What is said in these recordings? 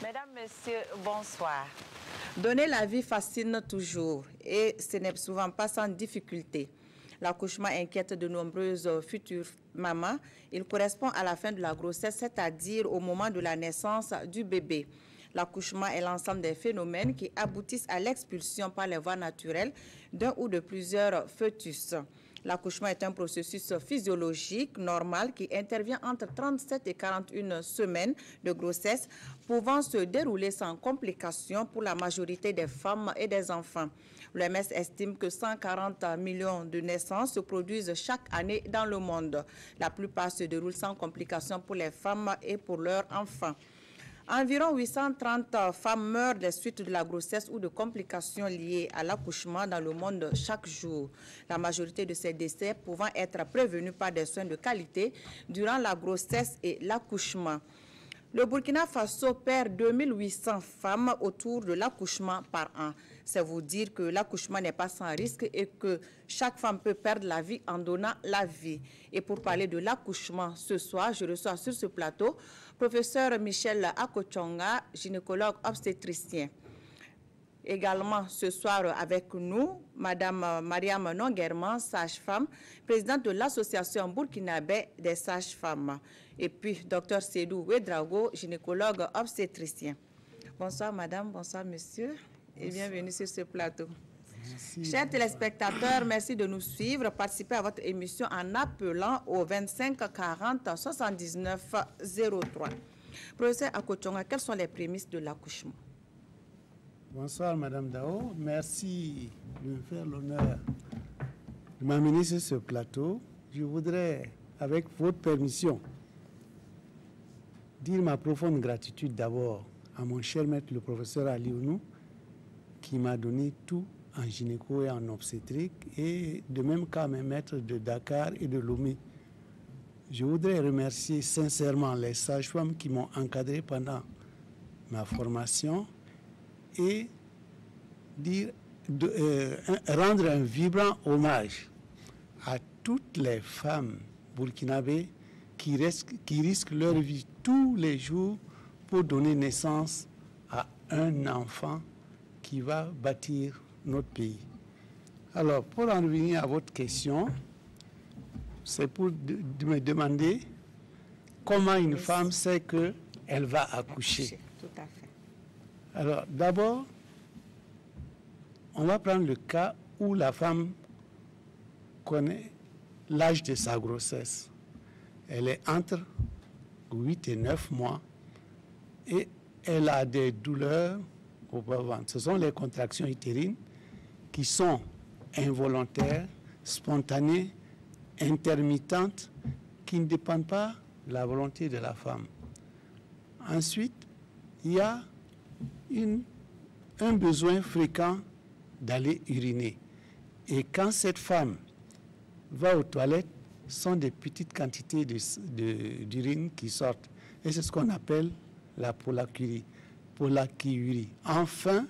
Mesdames, Messieurs, bonsoir. Donner la vie fascine toujours et ce n'est souvent pas sans difficulté. L'accouchement inquiète de nombreuses futures mamans. Il correspond à la fin de la grossesse, c'est-à-dire au moment de la naissance du bébé. L'accouchement est l'ensemble des phénomènes qui aboutissent à l'expulsion par les voies naturelles d'un ou de plusieurs fœtus. L'accouchement est un processus physiologique normal qui intervient entre 37 et 41 semaines de grossesse, pouvant se dérouler sans complications pour la majorité des femmes et des enfants. L'OMS estime que 140 millions de naissances se produisent chaque année dans le monde. La plupart se déroulent sans complications pour les femmes et pour leurs enfants. Environ 830 femmes meurent des suites de la grossesse ou de complications liées à l'accouchement dans le monde chaque jour. La majorité de ces décès pouvant être prévenus par des soins de qualité durant la grossesse et l'accouchement. Le Burkina Faso perd 2800 femmes autour de l'accouchement par an. C'est vous dire que l'accouchement n'est pas sans risque et que chaque femme peut perdre la vie en donnant la vie. Et pour parler de l'accouchement ce soir, je reçois sur ce plateau professeur Michel Akochonga, gynécologue obstétricien. Également ce soir avec nous, Madame Mariam Nonguerman, sage-femme, présidente de l'association burkinabé des sages-femmes. Et puis Dr Seydou Ouedraogo, gynécologue obstétricien. Bonsoir Madame, bonsoir Monsieur et bienvenue sur ce plateau. Merci. Chers téléspectateurs, merci de nous suivre. Participez à votre émission en appelant au 25 40 79 03. Professeur Akochonga, quelles sont les prémices de l'accouchement? Bonsoir Madame Dao, merci de me faire l'honneur de m'amener sur ce plateau. Je voudrais, avec votre permission, dire ma profonde gratitude d'abord à mon cher maître, le professeur Alionou, qui m'a donné tout en gynéco et en obstétrique, et de même qu'à mes maîtres de Dakar et de Lomé. Je voudrais remercier sincèrement les sages-femmes qui m'ont encadré pendant ma formation et rendre un vibrant hommage à toutes les femmes burkinabées qui risquent leur vie tous les jours pour donner naissance à un enfant qui va bâtir notre pays. Alors, pour en revenir à votre question, c'est pour me demander comment une femme sait qu'elle va accoucher. Tout à fait. Alors, d'abord, on va prendre le cas où la femme connaît l'âge de sa grossesse. Elle est entre 8 et 9 mois et elle a des douleurs au bas-ventre. Ce sont les contractions utérines qui sont involontaires, spontanées, intermittentes, qui ne dépendent pas de la volonté de la femme. Ensuite, il y a un besoin fréquent d'aller uriner. Et quand cette femme va aux toilettes, ce sont des petites quantités d'urine qui sortent. Et c'est ce qu'on appelle la pollakiurie. Enfin,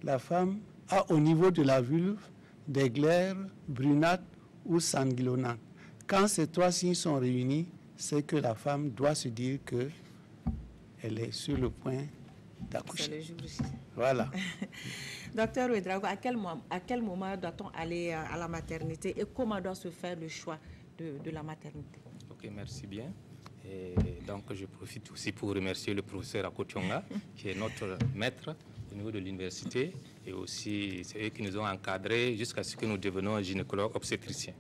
la femme a au niveau de la vulve des glaires brunâtres ou sanguinolentes. Quand ces trois signes sont réunis, c'est que la femme doit se dire qu'elle est sur le point d'accoucher. Voilà. Docteur Ouedraogo, à quel moment doit-on aller à la maternité et comment doit se faire le choix de la maternité? Ok, merci bien. Et donc, je profite aussi pour remercier le professeur Akochonga, qui est notre maître au niveau de l'université, et aussi c'est eux qui nous ont encadrés jusqu'à ce que nous devenions gynécologues obstétriciens.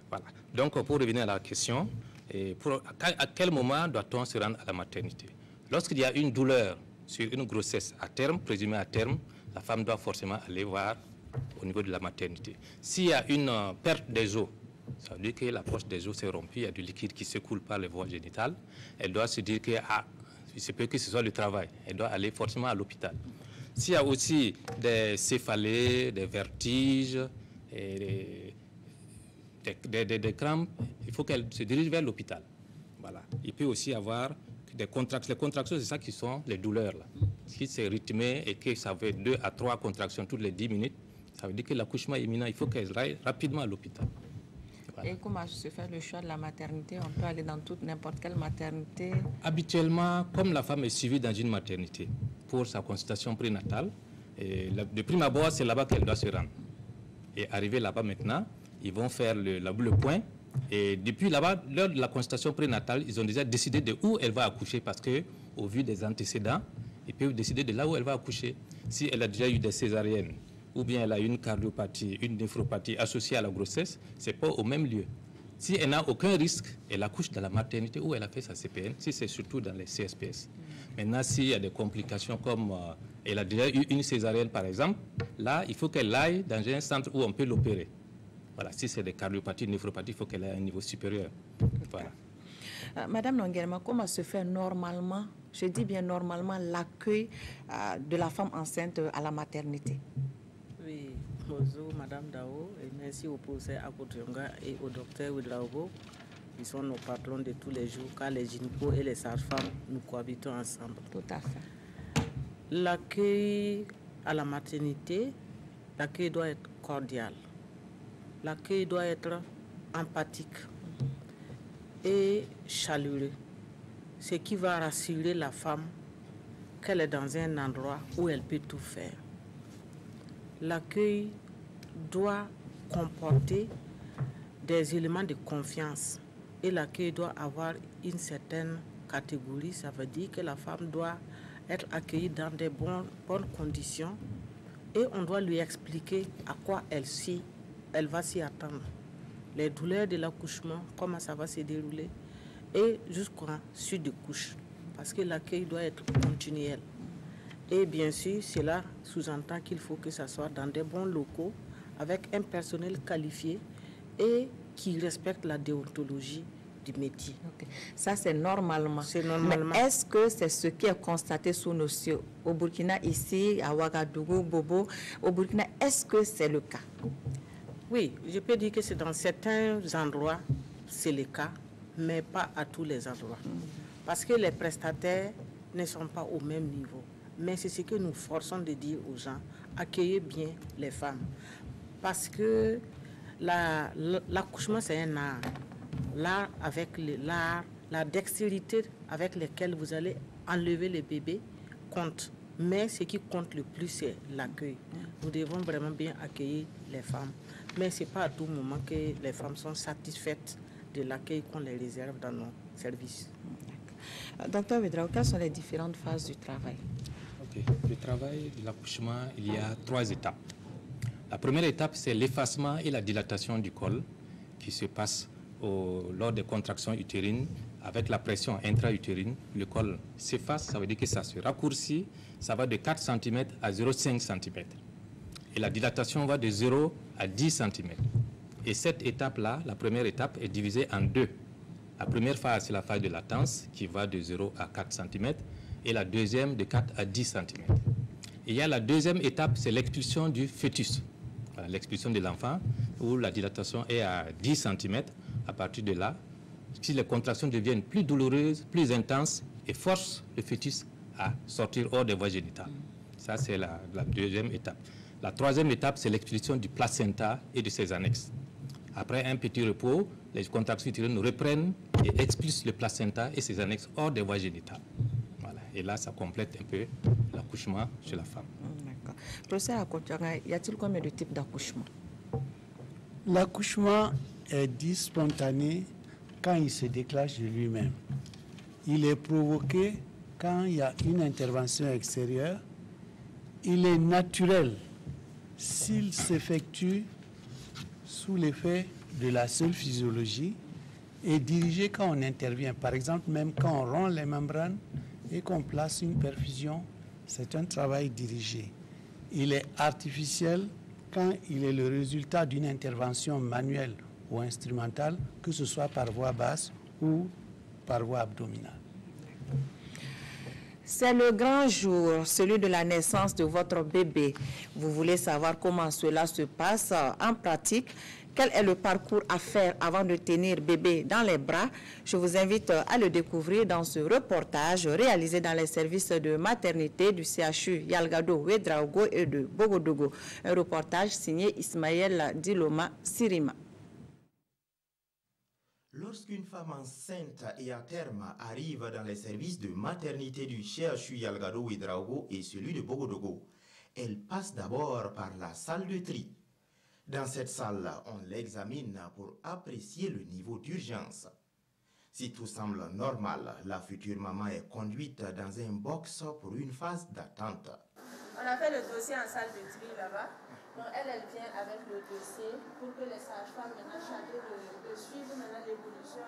Voilà. Donc, pour revenir à la question, à quel moment doit-on se rendre à la maternité? Lorsqu'il y a une douleur sur une grossesse à terme, présumée à terme, la femme doit forcément aller voir au niveau de la maternité. S'il y a une perte des os, ça veut dire que la poche des os s'est rompue, il y a du liquide qui s'écoule par les voies génitales, elle doit se dire que il se peut que ce soit le travail, elle doit aller forcément à l'hôpital. S'il y a aussi des céphalées, des vertiges, et des crampes, il faut qu'elle se dirige vers l'hôpital. Voilà. Il peut aussi avoir des contractions. Les contractions, c'est ça qui sont les douleurs. Là. Si c'est rythmé et que ça fait 2 à 3 contractions toutes les 10 minutes, ça veut dire que l'accouchement est imminent. Il faut qu'elle aille rapidement à l'hôpital. Voilà. Voilà. Et comment se fait le choix de la maternité? On peut aller dans n'importe quelle maternité? Habituellement, comme la femme est suivie dans une maternité pour sa consultation prénatale, de prime abord, c'est là-bas qu'elle doit se rendre. Et arrivé là-bas maintenant, ils vont faire le point. Et depuis là-bas, lors de la consultation prénatale, ils ont déjà décidé de où elle va accoucher parce qu'au vu des antécédents, ils peuvent décider de là où elle va accoucher. Si elle a déjà eu des césariennes, ou bien elle a une cardiopathie, une néphropathie associée à la grossesse, ce n'est pas au même lieu. Si elle n'a aucun risque, elle accouche dans la maternité où elle a fait sa CPN, si c'est surtout dans les CSPS. Maintenant, s'il y a des complications comme elle a déjà eu une césarienne par exemple, là, il faut qu'elle aille dans un centre où on peut l'opérer. Voilà, si c'est des cardiopathies, néphropathies, il faut qu'elle ait un niveau supérieur. Voilà. Madame Longuerma, comment se fait normalement, je dis bien normalement, l'accueil de la femme enceinte à la maternité? Oui, bonjour Madame Dao, et merci au professeur Akotionga et au docteur Ouedraogo. Ils sont nos patrons de tous les jours, car les gynécos et les sages-femmes, nous cohabitons ensemble. Tout à fait. L'accueil à la maternité, l'accueil doit être cordial. L'accueil doit être empathique et chaleureux, ce qui va rassurer la femme qu'elle est dans un endroit où elle peut tout faire. L'accueil doit comporter des éléments de confiance et l'accueil doit avoir une certaine catégorie. Ça veut dire que la femme doit être accueillie dans de bonnes conditions et on doit lui expliquer à quoi elle va s'y attendre. Les douleurs de l'accouchement, comment ça va se dérouler et jusqu'à suite de couche. Parce que l'accueil doit être continuel. Et bien sûr, cela sous-entend qu'il faut que ça soit dans des bons locaux, avec un personnel qualifié et qui respecte la déontologie du métier. Okay. Ça, c'est normalement. C'est normalement. Mais est-ce que c'est ce qui est constaté sous nos cieux au Burkina, ici, à Ouagadougou, Bobo, au Burkina, est-ce que c'est le cas? Oui, je peux dire que c'est dans certains endroits, c'est le cas, mais pas à tous les endroits. Parce que les prestataires ne sont pas au même niveau. Mais c'est ce que nous forçons de dire aux gens, accueillez bien les femmes. Parce que l'accouchement, c'est un art. L'art avec l'art, la dextérité avec laquelle vous allez enlever le bébé compte. Mais ce qui compte le plus, c'est l'accueil. Nous devons vraiment bien accueillir les femmes. Mais ce n'est pas à tout moment que les femmes sont satisfaites de l'accueil qu'on les réserve dans nos services. Docteur Ouedraogo, quelles sont les différentes phases du travail? Okay. Le travail de l'accouchement, il y a 3 étapes. La première étape, c'est l'effacement et la dilatation du col qui se passe lors des contractions utérines. Avec la pression intra-utérine, le col s'efface, ça veut dire que ça se raccourcit, ça va de 4 cm à 0,5 cm. Et la dilatation va de 0 à 10 cm. Et cette étape-là, la première étape, est divisée en 2. La première phase, c'est la phase de latence qui va de 0 à 4 cm et la deuxième de 4 à 10 cm. Et il y a la deuxième étape, c'est l'expulsion du fœtus. Voilà, l'expulsion de l'enfant où la dilatation est à 10 cm. À partir de là, si les contractions deviennent plus douloureuses, plus intenses et forcent le fœtus à sortir hors des voies génitales. Ça, c'est la deuxième étape. La troisième étape, c'est l'expulsion du placenta et de ses annexes. Après un petit repos, les contractions utérines reprennent et expulsent le placenta et ses annexes hors des voies génitales. Voilà. Et là, ça complète un peu l'accouchement chez la femme. D'accord. Professeur Akotionga, y a-t-il combien de types d'accouchement? L'accouchement est dit spontané quand il se déclenche de lui-même. Il est provoqué quand il y a une intervention extérieure. Il est naturel s'il s'effectue sous l'effet de la seule physiologie et dirigé quand on intervient. Par exemple, même quand on rompt les membranes et qu'on place une perfusion, c'est un travail dirigé. Il est artificiel quand il est le résultat d'une intervention manuelle ou instrumentale, que ce soit par voie basse ou par voie abdominale. C'est le grand jour, celui de la naissance de votre bébé. Vous voulez savoir comment cela se passe en pratique? Quel est le parcours à faire avant de tenir bébé dans les bras? Je vous invite à le découvrir dans ce reportage réalisé dans les services de maternité du CHU Yalgado Ouedraogo et de Bogodougou. Un reportage signé Ismaël Diloma Sirima. Lorsqu'une femme enceinte et à terme arrive dans les services de maternité du CHU Yalgado Ouédraogo et celui de Bogodogo, elle passe d'abord par la salle de tri. Dans cette salle, on l'examine pour apprécier le niveau d'urgence. Si tout semble normal, la future maman est conduite dans un box pour une phase d'attente. On a fait le dossier en salle de tri là-bas. Donc elle vient avec le dossier pour que les sages-femmes maintenant chargées de suivre maintenant l'évolution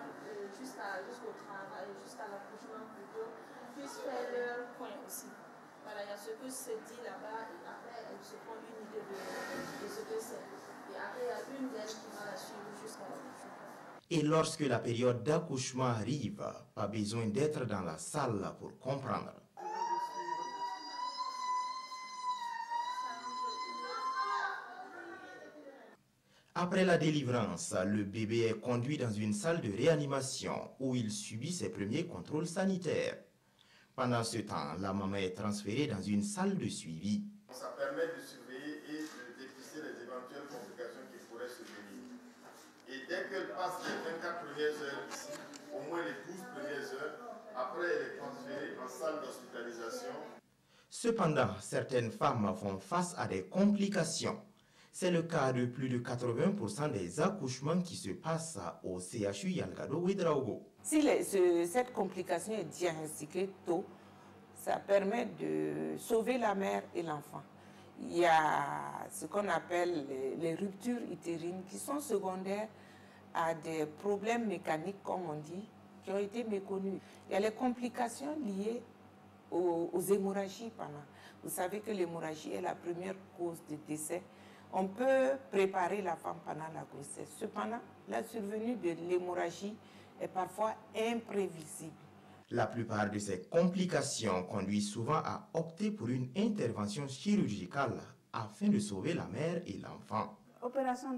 jusqu'au travail, jusqu'à l'accouchement plutôt, puissent faire leur point aussi. Voilà, il y a ce que se dit là-bas et après elles se font une idée de ce que c'est. Et après il y a une d'elles qui va la suivre jusqu'à l'accouchement. Et lorsque la période d'accouchement arrive, pas besoin d'être dans la salle pour comprendre. Après la délivrance, le bébé est conduit dans une salle de réanimation où il subit ses premiers contrôles sanitaires. Pendant ce temps, la maman est transférée dans une salle de suivi. Ça permet de surveiller et de dépister les éventuelles complications qui pourraient survenir. Et dès qu'elle passe les 24 premières heures ici, au moins les 12 premières heures, après elle est transférée en salle d'hospitalisation. Cependant, certaines femmes font face à des complications. C'est le cas de plus de 80% des accouchements qui se passent au CHU Yalgado Ouédraogo. Si cette complication est diagnostiquée tôt, ça permet de sauver la mère et l'enfant. Il y a ce qu'on appelle les ruptures utérines qui sont secondaires à des problèmes mécaniques, comme on dit, qui ont été méconnus. Il y a les complications liées aux hémorragies pendant. Vous savez que l'hémorragie est la première cause de décès. On peut préparer la femme pendant la grossesse. Cependant, la survenue de l'hémorragie est parfois imprévisible. La plupart de ces complications conduisent souvent à opter pour une intervention chirurgicale afin de sauver la mère et l'enfant. L'opération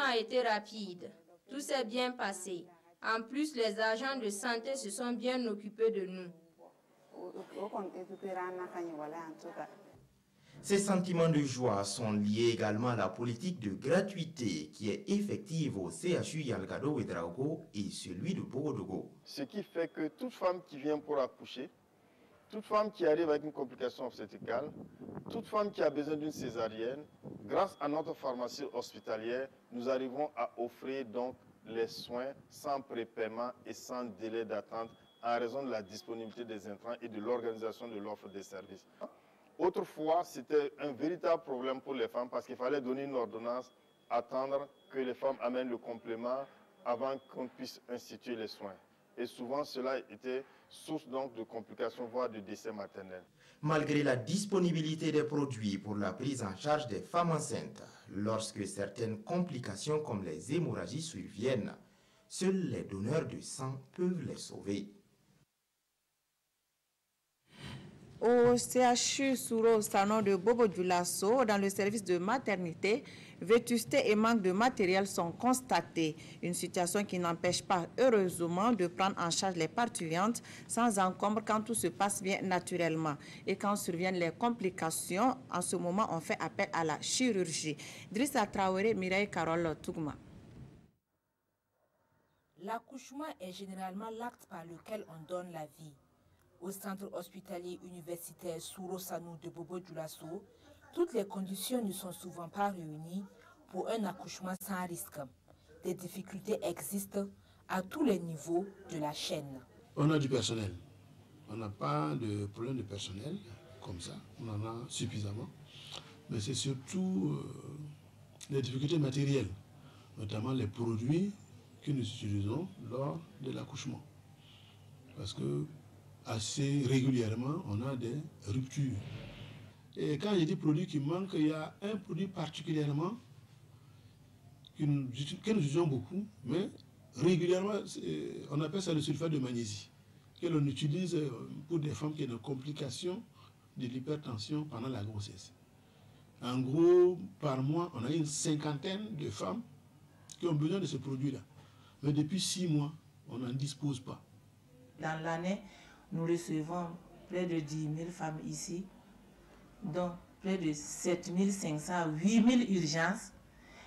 a été rapide. Tout s'est bien passé. En plus, les agents de santé se sont bien occupés de nous. Ces sentiments de joie sont liés également à la politique de gratuité qui est effective au CHU Yalgado Ouédraogo et celui de Bogodogo. Ce qui fait que toute femme qui vient pour accoucher, toute femme qui arrive avec une complication obstétricale, toute femme qui a besoin d'une césarienne, grâce à notre pharmacie hospitalière, nous arrivons à offrir donc les soins sans prépaiement et sans délai d'attente en raison de la disponibilité des intrants et de l'organisation de l'offre des services. Autrefois, c'était un véritable problème pour les femmes parce qu'il fallait donner une ordonnance, attendre que les femmes amènent le complément avant qu'on puisse instituer les soins. Et souvent, cela était source donc de complications, voire de décès maternels. Malgré la disponibilité des produits pour la prise en charge des femmes enceintes, lorsque certaines complications comme les hémorragies surviennent, seuls les donneurs de sang peuvent les sauver. Au CHU Souro Sano de Bobo Dioulasso, dans le service de maternité, vétusté et manque de matériel sont constatés. Une situation qui n'empêche pas, heureusement, de prendre en charge les parturientes sans encombre quand tout se passe bien naturellement. Et quand surviennent les complications, en ce moment, on fait appel à la chirurgie. Drissa Traoré, Mireille Carole Tougma. L'accouchement est généralement l'acte par lequel on donne la vie. Au centre hospitalier universitaire Souro Sano de Bobo Dioulasso, toutes les conditions ne sont souvent pas réunies pour un accouchement sans risque. Des difficultés existent à tous les niveaux de la chaîne. On a du personnel. On n'a pas de problème de personnel comme ça. On en a suffisamment. Mais c'est surtout les difficultés matérielles, notamment les produits que nous utilisons lors de l'accouchement. Parce que assez régulièrement, on a des ruptures. Et quand je dis produits qui manquent, il y a un produit particulièrement que nous utilisons beaucoup, mais régulièrement, on appelle ça le sulfate de magnésie, que l'on utilise pour des femmes qui ont des complications de l'hypertension pendant la grossesse. En gros, par mois, on a une 50aine de femmes qui ont besoin de ce produit-là. Mais depuis 6 mois, on n'en dispose pas. Dans l'année, nous recevons près de 10 000 femmes ici, dont près de 7 500 à 8 000 urgences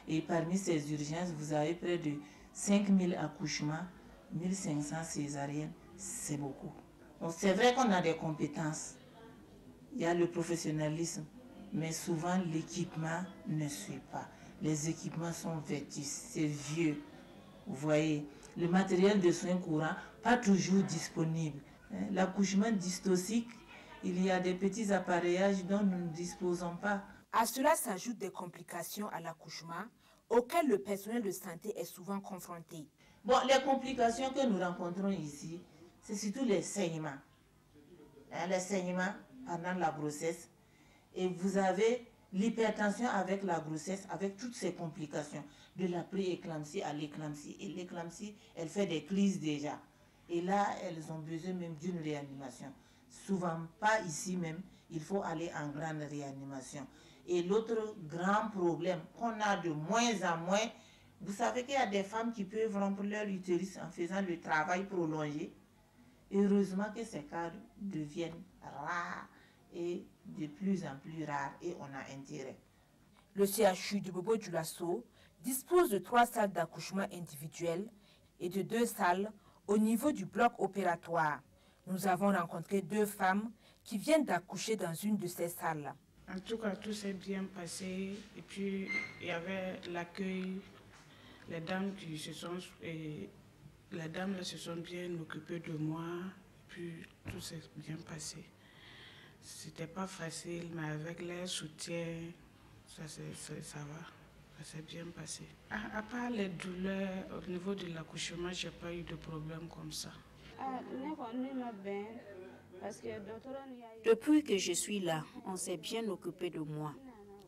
Et parmi ces urgences, vous avez près de 5000 accouchements, 1500 césariennes, c'est beaucoup. Donc c'est vrai qu'on a des compétences, il y a le professionnalisme, mais souvent l'équipement ne suit pas. Les équipements sont vétustes, c'est vieux. Vous voyez, le matériel de soins courants, pas toujours disponible. L'accouchement dystocique, il y a des petits appareillages dont nous ne disposons pas. À cela s'ajoutent des complications à l'accouchement auxquelles le personnel de santé est souvent confronté. Bon, les complications que nous rencontrons ici, c'est surtout les saignements. Les saignements pendant la grossesse. Et vous avez l'hypertension avec la grossesse, avec toutes ces complications, de la pré-éclampsie à l'éclampsie. Et l'éclampsie, elle fait des crises déjà. Et là, elles ont besoin même d'une réanimation. Souvent, pas ici même, il faut aller en grande réanimation. Et l'autre grand problème qu'on a de moins en moins, vous savez qu'il y a des femmes qui peuvent rompre leur utérus en faisant le travail prolongé. Heureusement que ces cas deviennent rares et de plus en plus rares et on a intérêt. Le CHU de Bobo-Dioulasso dispose de 3 salles d'accouchement individuelles et de 2 salles au niveau du bloc opératoire. Nous avons rencontré 2 femmes qui viennent d'accoucher dans une de ces salles. En tout cas, tout s'est bien passé. Et puis, il y avait l'accueil. Les dames se sont bien occupées de moi. Et puis, tout s'est bien passé. C'était pas facile, mais avec leur soutien, ça va. Ça s'est bien passé. À part les douleurs, au niveau de l'accouchement, j'ai pas eu de problème comme ça. Depuis que je suis là, on s'est bien occupé de moi.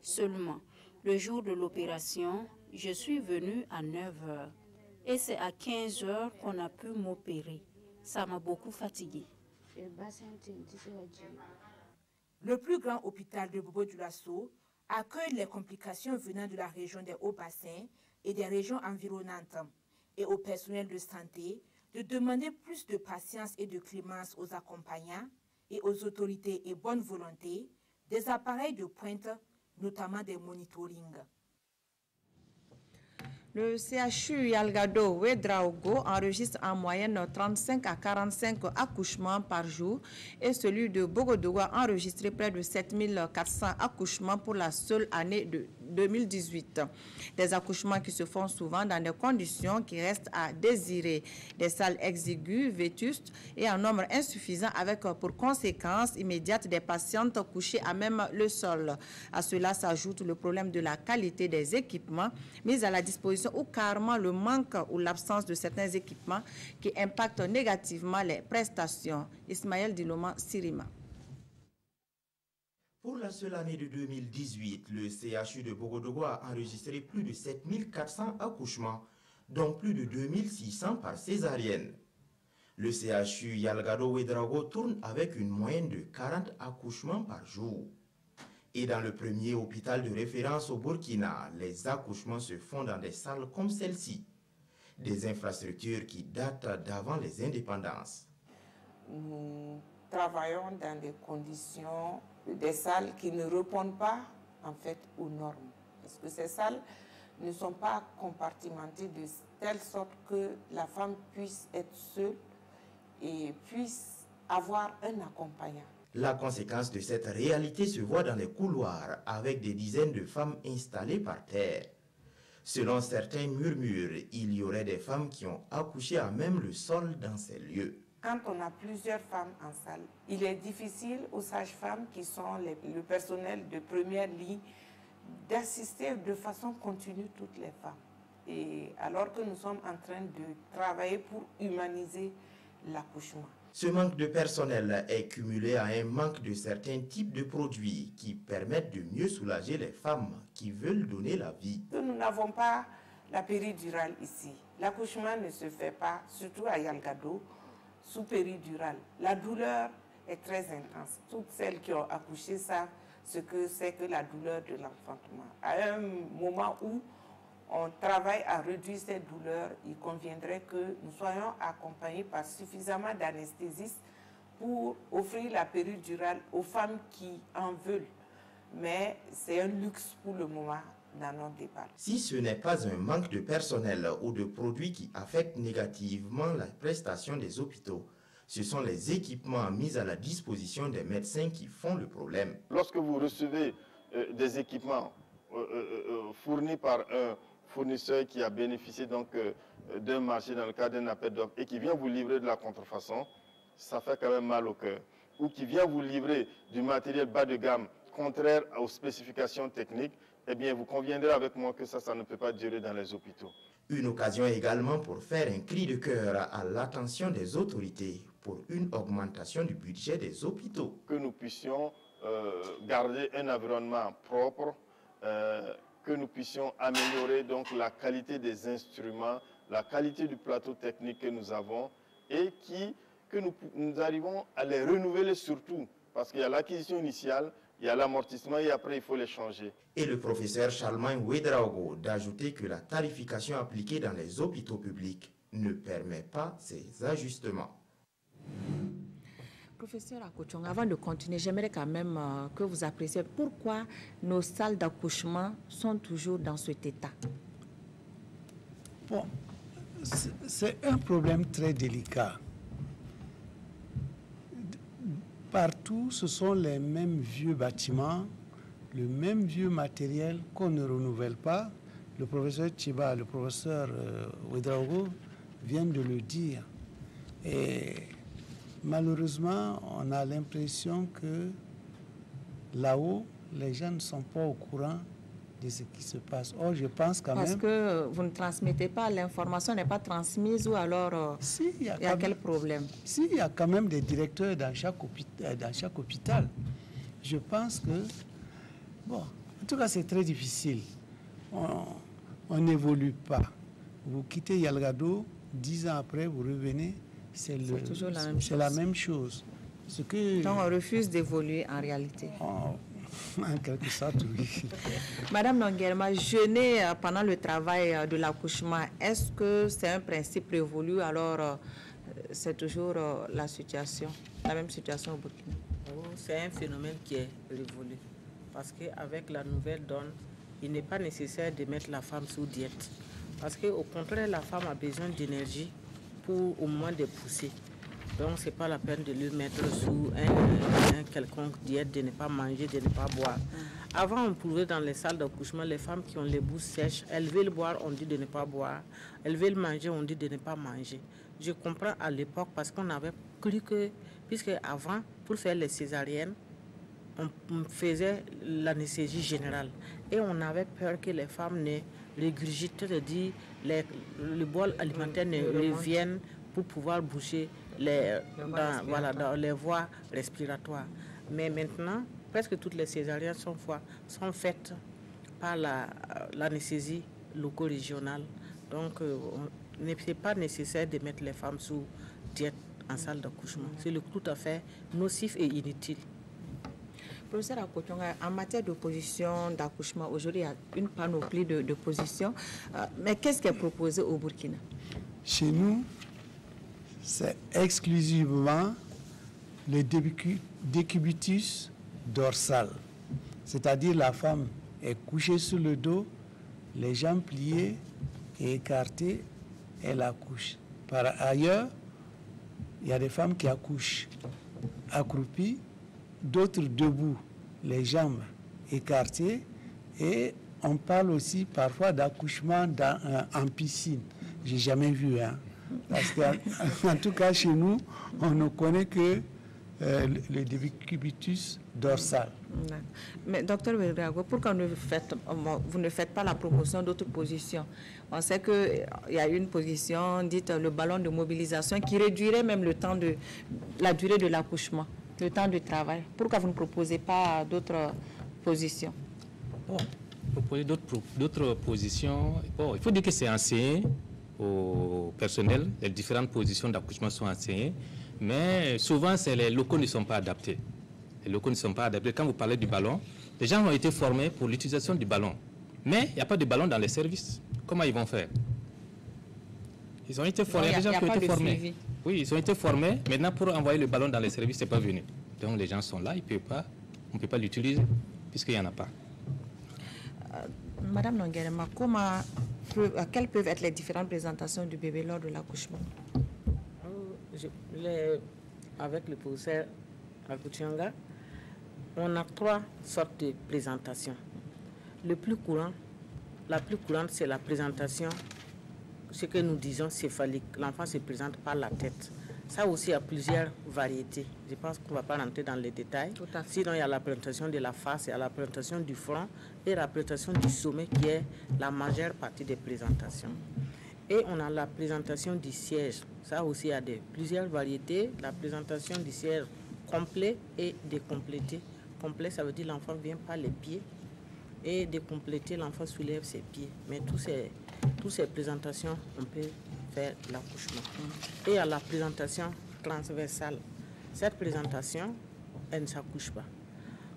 Seulement, le jour de l'opération, je suis venue à 9h. Et c'est à 15h qu'on a pu m'opérer. Ça m'a beaucoup fatiguée. Le plus grand hôpital de Bobo-Dioulasso accueille les complications venant de la région des Hauts-Bassins et des régions environnantes. Et au personnel de santé de demander plus de patience et de clémence aux accompagnants et aux autorités et bonne volonté des appareils de pointe, notamment des monitorings. Le CHU Yalgado Ouedraogo enregistre en moyenne 35 à 45 accouchements par jour et celui de Bogodogo a enregistré près de 7400 accouchements pour la seule année de 2018. Des accouchements qui se font souvent dans des conditions qui restent à désirer. Des salles exiguës, vétustes et en nombre insuffisant avec pour conséquence immédiate des patientes couchées à même le sol. À cela s'ajoute le problème de la qualité des équipements mis à la disposition ou carrément le manque ou l'absence de certains équipements qui impactent négativement les prestations. Ismaël Diloma Sirima. Pour la seule année de 2018, le CHU de Bogodogo a enregistré plus de 7400 accouchements, dont plus de 2600 par césarienne. Le CHU Yalgado Ouedraogo tourne avec une moyenne de 40 accouchements par jour. Et dans le premier hôpital de référence au Burkina, les accouchements se font dans des salles comme celle-ci, des infrastructures qui datent d'avant les indépendances. Nous travaillons dans des conditions, des salles qui ne répondent pas en fait aux normes. Parce que ces salles ne sont pas compartimentées de telle sorte que la femme puisse être seule et puisse avoir un accompagnant. La conséquence de cette réalité se voit dans les couloirs avec des dizaines de femmes installées par terre. Selon certains murmures, il y aurait des femmes qui ont accouché à même le sol dans ces lieux. Quand on a plusieurs femmes en salle, il est difficile aux sages-femmes qui sont le personnel de première ligne d'assister de façon continue toutes les femmes. Et alors que nous sommes en train de travailler pour humaniser l'accouchement. Ce manque de personnel est cumulé à un manque de certains types de produits qui permettent de mieux soulager les femmes qui veulent donner la vie. Nous n'avons pas la péridurale ici. L'accouchement ne se fait pas, surtout à Yalgado, sous péridurale. La douleur est très intense. Toutes celles qui ont accouché savent ce que c'est que la douleur de l'enfantement. À un moment où on travaille à réduire cette douleur, il conviendrait que nous soyons accompagnés par suffisamment d'anesthésistes pour offrir la péridurale aux femmes qui en veulent. Mais c'est un luxe pour le moment. n'en ont pas. Si ce n'est pas un manque de personnel ou de produits qui affectent négativement la prestation des hôpitaux, ce sont les équipements mis à la disposition des médecins qui font le problème. Lorsque vous recevez des équipements fournis par un fournisseur qui a bénéficié donc d'un marché dans le cadre d'un appel d'offres et qui vient vous livrer de la contrefaçon, ça fait quand même mal au cœur. Ou qui vient vous livrer du matériel bas de gamme contraire aux spécifications techniques, eh bien vous conviendrez avec moi que ça ne peut pas durer dans les hôpitaux. Une occasion également pour faire un cri de cœur à l'attention des autorités pour une augmentation du budget des hôpitaux. Que nous puissions garder un environnement propre, que nous puissions améliorer donc la qualité des instruments, la qualité du plateau technique que nous avons et que nous arrivons à les renouveler surtout, parce qu'il y a l'acquisition initiale, il y a l'amortissement et après il faut les changer. Et le professeur Charlemagne Ouedraogo d'ajouter que la tarification appliquée dans les hôpitaux publics ne permet pas ces ajustements. Professeur Akochong, avant de continuer, j'aimerais quand même que vous appréciez pourquoi nos salles d'accouchement sont toujours dans cet état. Bon, c'est un problème très délicat. Partout, ce sont les mêmes vieux bâtiments, le même vieux matériel qu'on ne renouvelle pas. Le professeur Chiba, le professeur Ouedraogo viennent de le dire. Et malheureusement, on a l'impression que là-haut, les gens ne sont pas au courant de ce qui se passe. Or, je pense quand même... Parce que vous ne transmettez pas, l'information n'est pas transmise ou alors il y a quel problème? Si, il y a quand même des directeurs dans chaque hôpital. Je pense que... Bon, en tout cas, c'est très difficile. On n'évolue pas. Vous quittez Yalgado, 10 ans après, vous revenez, c'est la même chose. Donc, on refuse d'évoluer en réalité. En quelque sorte, oui. Madame Nonguerma, jeûner pendant le travail de l'accouchement, est-ce que c'est un principe révolu? Alors, c'est toujours la même situation au Burkina? C'est un phénomène qui est révolu. Parce qu'avec la nouvelle donne, il n'est pas nécessaire de mettre la femme sous diète. Parce qu'au contraire, la femme a besoin d'énergie pour au moins de pousser. Donc, ce n'est pas la peine de lui mettre sous un quelconque diète, de ne pas manger, de ne pas boire. Avant, on pouvait dans les salles d'accouchement, les femmes qui ont les bouches sèches, elles veulent boire, on dit de ne pas boire. Elles veulent manger, on dit de ne pas manger. Je comprends à l'époque parce qu'on avait cru que, puisque avant, pour faire les césariennes, on faisait l'anesthésie générale. Et on avait peur que les femmes ne régurgitent, c'est-à-dire le bol alimentaire ne revienne pour pouvoir boucher dans les voies respiratoires. Mais maintenant, presque toutes les césariennes sont faites par l'anesthésie loco-régionale. Donc, il n'est pas nécessaire de mettre les femmes sous diète en salle d'accouchement. C'est tout à fait nocif et inutile. Professeur Akochonga, en matière de position d'accouchement, aujourd'hui, il y a une panoplie de positions. Mais qu'est-ce qui est proposé au Burkina? Chez nous, c'est exclusivement le décubitus dorsal. C'est-à-dire la femme est couchée sur le dos, les jambes pliées et écartées, elle accouche. Par ailleurs, il y a des femmes qui accouchent accroupies, d'autres debout, les jambes écartées, et on parle aussi parfois d'accouchement en piscine. J'ai jamais vu, hein. Parce qu'en tout cas, chez nous, on ne connaît que le décubitus dorsal. Mais docteur Ouedraogo, pourquoi vous ne faites pas la promotion d'autres positions? On sait qu'il y a une position dite le ballon de mobilisation qui réduirait même la durée de l'accouchement, le temps de travail. Pourquoi vous ne proposez pas d'autres positions? Proposer d'autres positions, il faut dire que c'est enseigné au personnel, les différentes positions d'accouchement sont enseignées, mais souvent les locaux ne sont pas adaptés. Les locaux ne sont pas adaptés. Quand vous parlez du ballon, les gens ont été formés pour l'utilisation du ballon, mais il n'y a pas de ballon dans les services. Comment ils vont faire? Ils ont été formés, il y a des gens qui ont été formés. Oui, ils ont été formés. Maintenant, pour envoyer le ballon dans les services, ce n'est pas venu. Donc les gens sont là, on ne peut pas l'utiliser puisqu'il n'y en a pas. Madame Nonguerema, quelles peuvent être les différentes présentations du bébé lors de l'accouchement? Avec le professeur Akuchanga, on a 3 sortes de présentations. La plus courante, c'est la présentation, ce que nous disons céphalique. L'enfant se présente par la tête. Ça aussi, il y a plusieurs variétés. Je pense qu'on ne va pas rentrer dans les détails. Sinon, il y a la présentation de la face, il y a la présentation du front et la présentation du sommet qui est la majeure partie des présentations. Et on a la présentation du siège. Ça aussi, il y a plusieurs variétés. La présentation du siège complet et décomplété. Complet, ça veut dire l'enfant vient par les pieds. Et décomplété, l'enfant soulève ses pieds. Mais toutes ces présentations, on peut faire l'accouchement. Et à la présentation transversale. Cette présentation, elle ne s'accouche pas.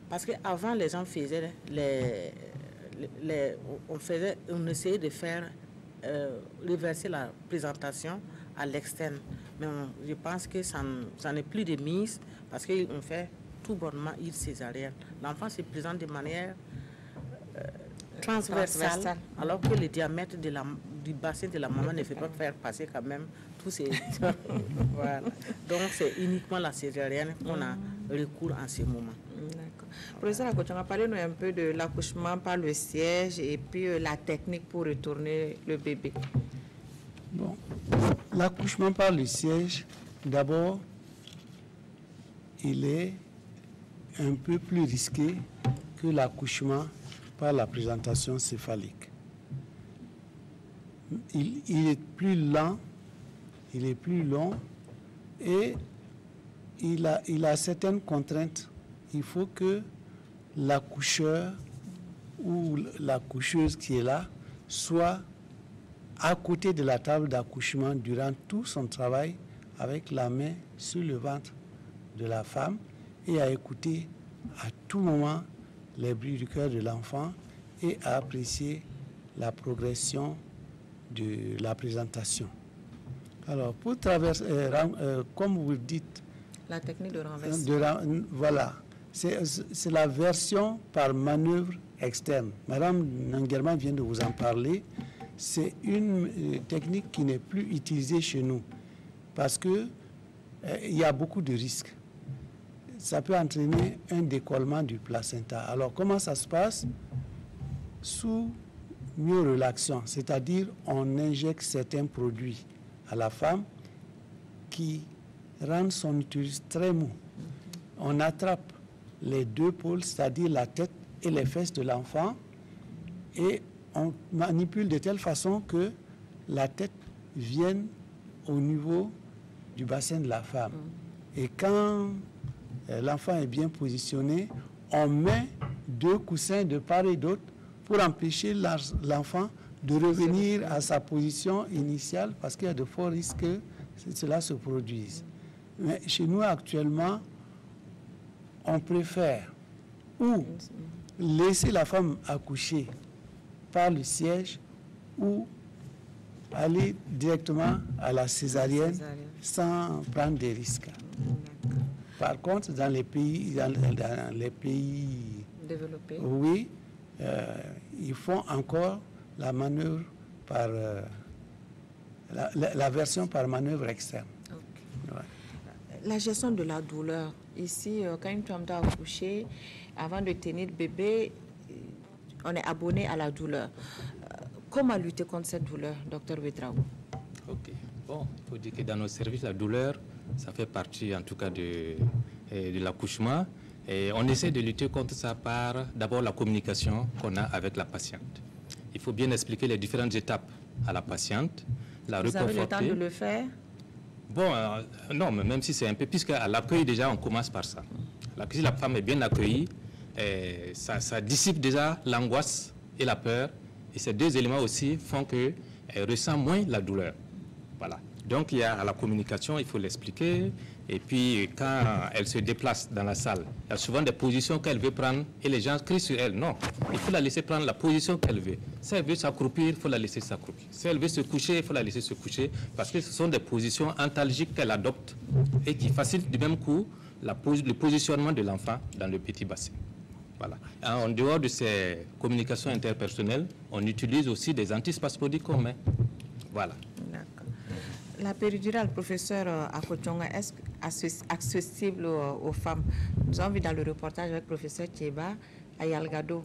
Parce qu'avant, les gens faisaient on essayait de faire reverser la présentation à l'externe. Mais je pense que ça n'est plus de mise parce qu'on fait tout bonnement une césarienne. L'enfant se présente de manière transversale, alors que le diamètre du bassin de la maman ne fait pas faire passer quand même tous ces... Voilà. Donc c'est uniquement la césarienne qu'on a recours en ce moment. D'accord. Professeur Akuchanga, parlez-nous un peu de l'accouchement par le siège et puis la technique pour retourner le bébé. Bon, l'accouchement par le siège, d'abord, il est un peu plus risqué que l'accouchement par la présentation céphalique. Il est plus lent, il est plus long et il a certaines contraintes. Il faut que l'accoucheur ou l'accoucheuse qui est là soit à côté de la table d'accouchement durant tout son travail avec la main sur le ventre de la femme et à écouter à tout moment les bruits du cœur de l'enfant et à apprécier la progression de la présentation. Alors, pour traverser, comme vous dites, la technique de renversement. Voilà, c'est la version par manœuvre externe. Madame Nonguerema vient de vous en parler. C'est une technique qui n'est plus utilisée chez nous parce que il y a beaucoup de risques. Ça peut entraîner un décollement du placenta. Alors, comment ça se passe? Sous myorelaxant, c'est-à-dire on injecte certains produits à la femme qui rendent son utérus très mou. On attrape les 2 pôles, c'est-à-dire la tête et les fesses de l'enfant, et on manipule de telle façon que la tête vienne au niveau du bassin de la femme. Et quand l'enfant est bien positionné, on met 2 coussins de part et d'autre pour empêcher l'enfant de revenir à sa position initiale parce qu'il y a de forts risques que cela se produise. Mais chez nous actuellement, on préfère ou laisser la femme accoucher par le siège ou aller directement à la césarienne sans prendre des risques. Par contre, dans les pays développés, oui, ils font encore la manœuvre par la version par manœuvre externe. Okay. Ouais. La gestion de la douleur. Ici, quand une femme doit accoucher, avant de tenir le bébé, on est abonné à la douleur. Comment lutter contre cette douleur, Dr Ouedraogo? Ok. Bon, il faut dire que dans nos services, la douleur, ça fait partie en tout cas de l'accouchement. Et on essaie de lutter contre ça par d'abord la communication qu'on a avec la patiente. Il faut bien expliquer les différentes étapes à la patiente, la reconforter. Vous avez le temps de le faire? Bon, non, mais même si c'est un peu, puisqu'à l'accueil déjà, on commence par ça. Si la femme est bien accueillie, ça dissipe déjà l'angoisse et la peur. Et ces 2 éléments aussi font qu'elle ressent moins la douleur. Voilà. Donc, il y a la communication, il faut l'expliquer. Et puis, quand elle se déplace dans la salle, il y a souvent des positions qu'elle veut prendre et les gens crient sur elle. Non, il faut la laisser prendre la position qu'elle veut. Si elle veut s'accroupir, il faut la laisser s'accroupir. Si elle veut se coucher, il faut la laisser se coucher parce que ce sont des positions antalgiques qu'elle adopte et qui facilitent du même coup le positionnement de l'enfant dans le petit bassin. Voilà. En dehors de ces communications interpersonnelles, on utilise aussi des antispasmodiques qu'on met. Voilà. La péridurale, professeur Akochonga, est-ce accessible aux femmes? Nous avons vu dans le reportage avec le professeur Thieba, à Yalgado,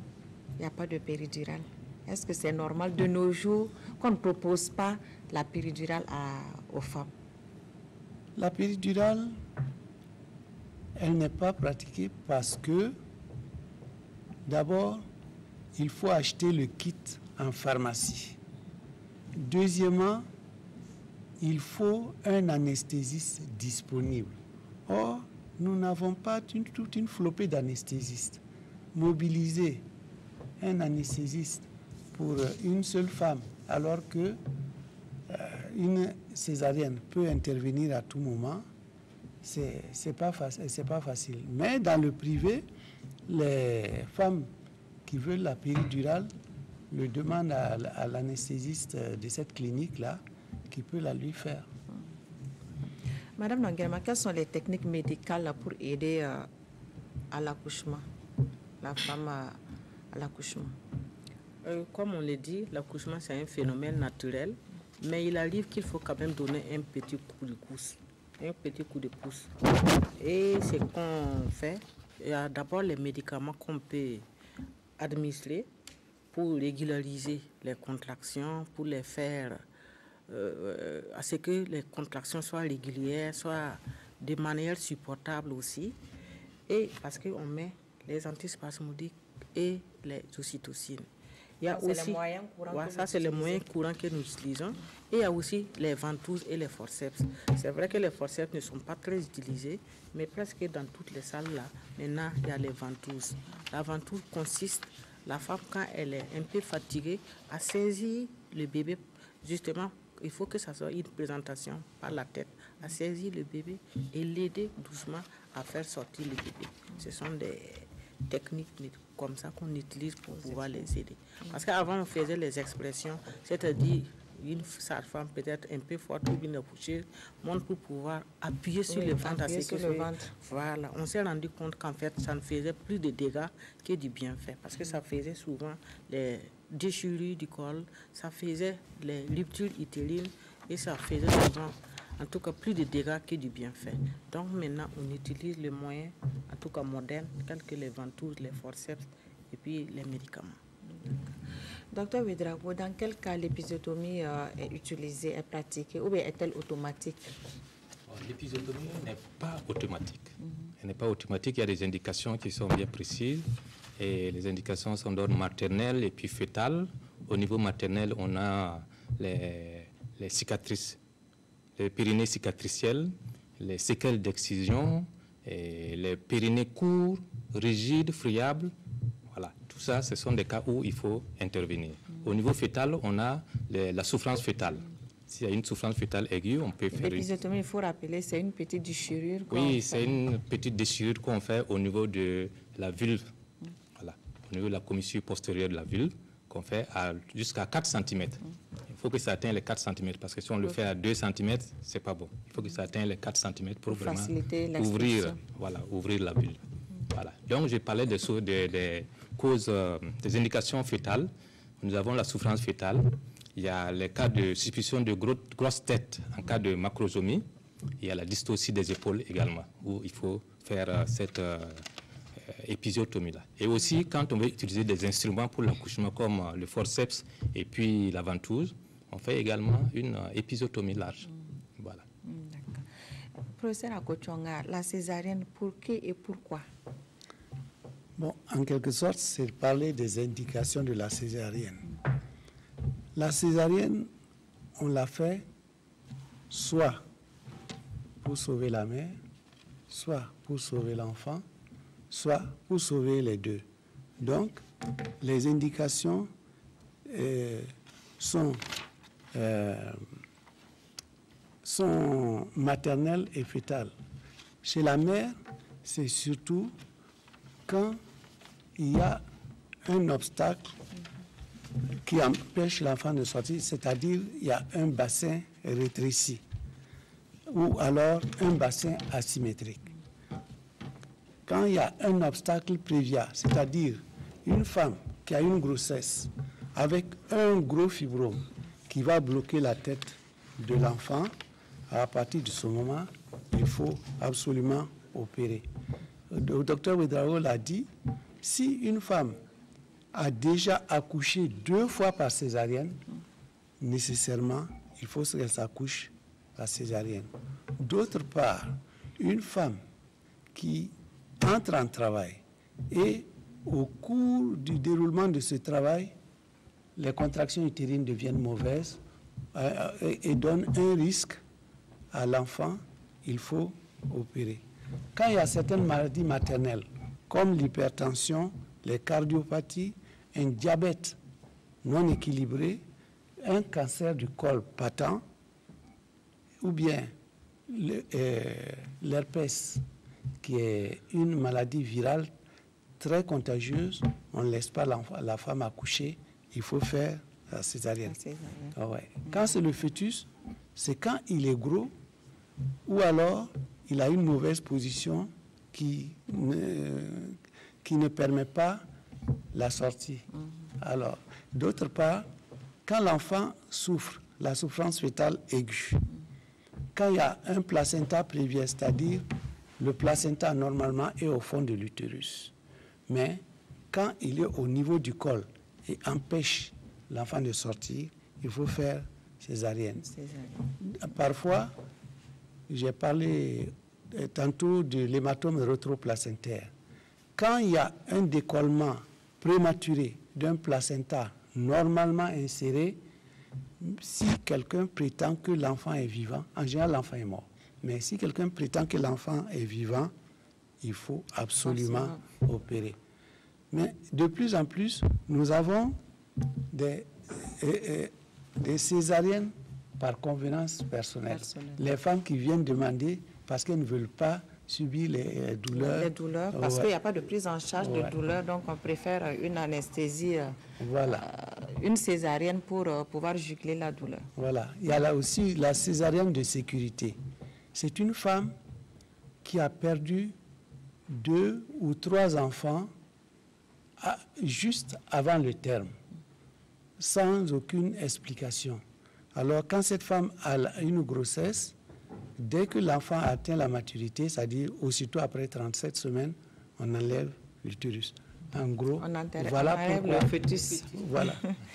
il n'y a pas de péridurale. Est-ce que c'est normal de nos jours qu'on ne propose pas la péridurale aux femmes? La péridurale, elle n'est pas pratiquée parce que, d'abord, il faut acheter le kit en pharmacie. Deuxièmement, il faut un anesthésiste disponible. Or, nous n'avons pas toute une flopée d'anesthésistes. Mobiliser un anesthésiste pour une seule femme, alors que une césarienne peut intervenir à tout moment, c'est pas facile. Mais dans le privé, les femmes qui veulent la péridurale le demandent à l'anesthésiste de cette clinique-là, qui peut la lui faire. Madame Nangerma, quelles sont les techniques médicales pour aider à l'accouchement, la femme à l'accouchement? Comme on l'a dit, l'accouchement c'est un phénomène naturel, mais il arrive qu'il faut quand même donner un petit coup de pouce. Et ce qu'on fait, il y a d'abord les médicaments qu'on peut administrer pour régulariser les contractions, pour les faire à ce que les contractions soient régulières, soient de manière supportable aussi. Et parce qu'on met les antispasmodiques et les ocytocines. Il y a aussi, ça c'est le moyen courant que nous utilisons. Et il y a aussi les ventouses et les forceps. C'est vrai que les forceps ne sont pas très utilisés, mais presque dans toutes les salles là, maintenant il y a les ventouses. La ventouse consiste, la femme quand elle est un peu fatiguée, à saisir le bébé. Justement, il faut que ça soit une présentation par la tête, à saisir le bébé et l'aider doucement à faire sortir le bébé. Ce sont des techniques comme ça qu'on utilise pour pouvoir les aider. Parce qu'avant, on faisait les expressions, c'est-à-dire une sage-femme peut-être un peu forte ou une accoucheuse montre pour pouvoir appuyer sur le ventre. Voilà, on s'est rendu compte qu'en fait, ça ne faisait plus de dégâts que du bienfait. Parce que ça faisait souvent les déchirures du col, ça faisait les ruptures utérines et ça faisait souvent, en tout cas, plus de dégâts que du bienfait. Donc maintenant, on utilise les moyens, en tout cas modernes, tels que les ventouses, les forceps et puis les médicaments. Docteur Ouedraogo, dans quel cas l'épisiotomie est utilisée, est pratiquée ou est-elle automatique? L'épisiotomie n'est pas automatique. Elle n'est pas automatique, il y a des indications qui sont bien précises. Et les indications sont d'ordre maternel et puis fœtal. Au niveau maternel, on a les cicatrices, les périnées cicatricielles, les séquelles d'excision, et les périnées courts, rigides, friables. Voilà, tout ça, ce sont des cas où il faut intervenir. Au niveau fœtal, on a la souffrance fœtale. S'il y a une souffrance fœtale aiguë, on peut faire... L'épisiotomie, il faut rappeler, c'est une petite déchirure. Oui, c'est une petite déchirure qu'on fait au niveau de la vulve. Voilà, au niveau de la commissure postérieure de la vulve, qu'on fait jusqu'à 4 cm. Il faut que ça atteigne les 4 cm, parce que si on le fait à 2 cm, ce n'est pas bon. Il faut que ça atteigne les 4 cm pour vraiment ouvrir la vulve. Voilà. Donc, je parlais des causes, des indications fœtales. Nous avons la souffrance fœtale. Il y a les cas de suspicion de grosse tête en cas de macrosomie. Il y a la dystocie des épaules également, où il faut faire cette épisiotomie-là. Et aussi, quand on veut utiliser des instruments pour l'accouchement comme le forceps et puis la ventouse, on fait également une épisiotomie large. Voilà. Professeur Akochonga, la césarienne, pour qui et pourquoi? Bon, en quelque sorte, c'est parler des indications de la césarienne. La césarienne, on l'a fait soit pour sauver la mère, soit pour sauver l'enfant, soit pour sauver les deux. Donc, les indications sont maternelles et fœtales. Chez la mère, c'est surtout quand il y a un obstacle qui empêche l'enfant de sortir, c'est-à-dire il y a un bassin rétréci ou alors un bassin asymétrique. quand il y a un obstacle prévia, c'est-à-dire une femme qui a une grossesse avec un gros fibrome qui va bloquer la tête de l'enfant, à partir de ce moment, il faut absolument opérer. Le docteur Ouedraogo l'a dit, si une femme a déjà accouché 2 fois par césarienne, nécessairement, il faut qu'elle s'accouche par césarienne. D'autre part, une femme qui entre en travail et au cours du déroulement de ce travail, les contractions utérines deviennent mauvaises et donnent un risque à l'enfant, il faut opérer. Quand il y a certaines maladies maternelles, comme l'hypertension, les cardiopathies, un diabète non équilibré, un cancer du col patent, ou bien l'herpès, qui est une maladie virale très contagieuse, on ne laisse pas la femme accoucher, il faut faire la césarienne. Ah ouais. Quand c'est le fœtus, c'est quand il est gros, ou alors il a une mauvaise position qui ne permet pas la sortie. Alors, d'autre part, quand l'enfant souffre, la souffrance fœtale aiguë, quand il y a un placenta prévieux, c'est-à-dire le placenta normalement est au fond de l'utérus, mais quand il est au niveau du col et empêche l'enfant de sortir, il faut faire césarienne. Parfois, j'ai parlé tantôt de l'hématome rétroplacentaire. Quand il y a un décollement prématuré d'un placenta normalement inséré, si quelqu'un prétend que l'enfant est vivant, en général l'enfant est mort, mais si quelqu'un prétend que l'enfant est vivant, il faut absolument opérer. Mais de plus en plus, nous avons des césariennes par convenance personnelle. Les femmes qui viennent demander parce qu'elles ne veulent pas subir les douleurs. Les douleurs, parce qu'il n'y a pas de prise en charge de douleurs, donc on préfère une anesthésie, une césarienne pour pouvoir juguler la douleur. Voilà. Il y a là aussi la césarienne de sécurité. C'est une femme qui a perdu 2 ou 3 enfants juste avant le terme, sans aucune explication. Alors, quand cette femme a une grossesse, dès que l'enfant atteint la maturité, c'est-à-dire aussitôt après 37 semaines, on enlève l'utérus. En gros, voilà pourquoi. Le fœtus. Voilà,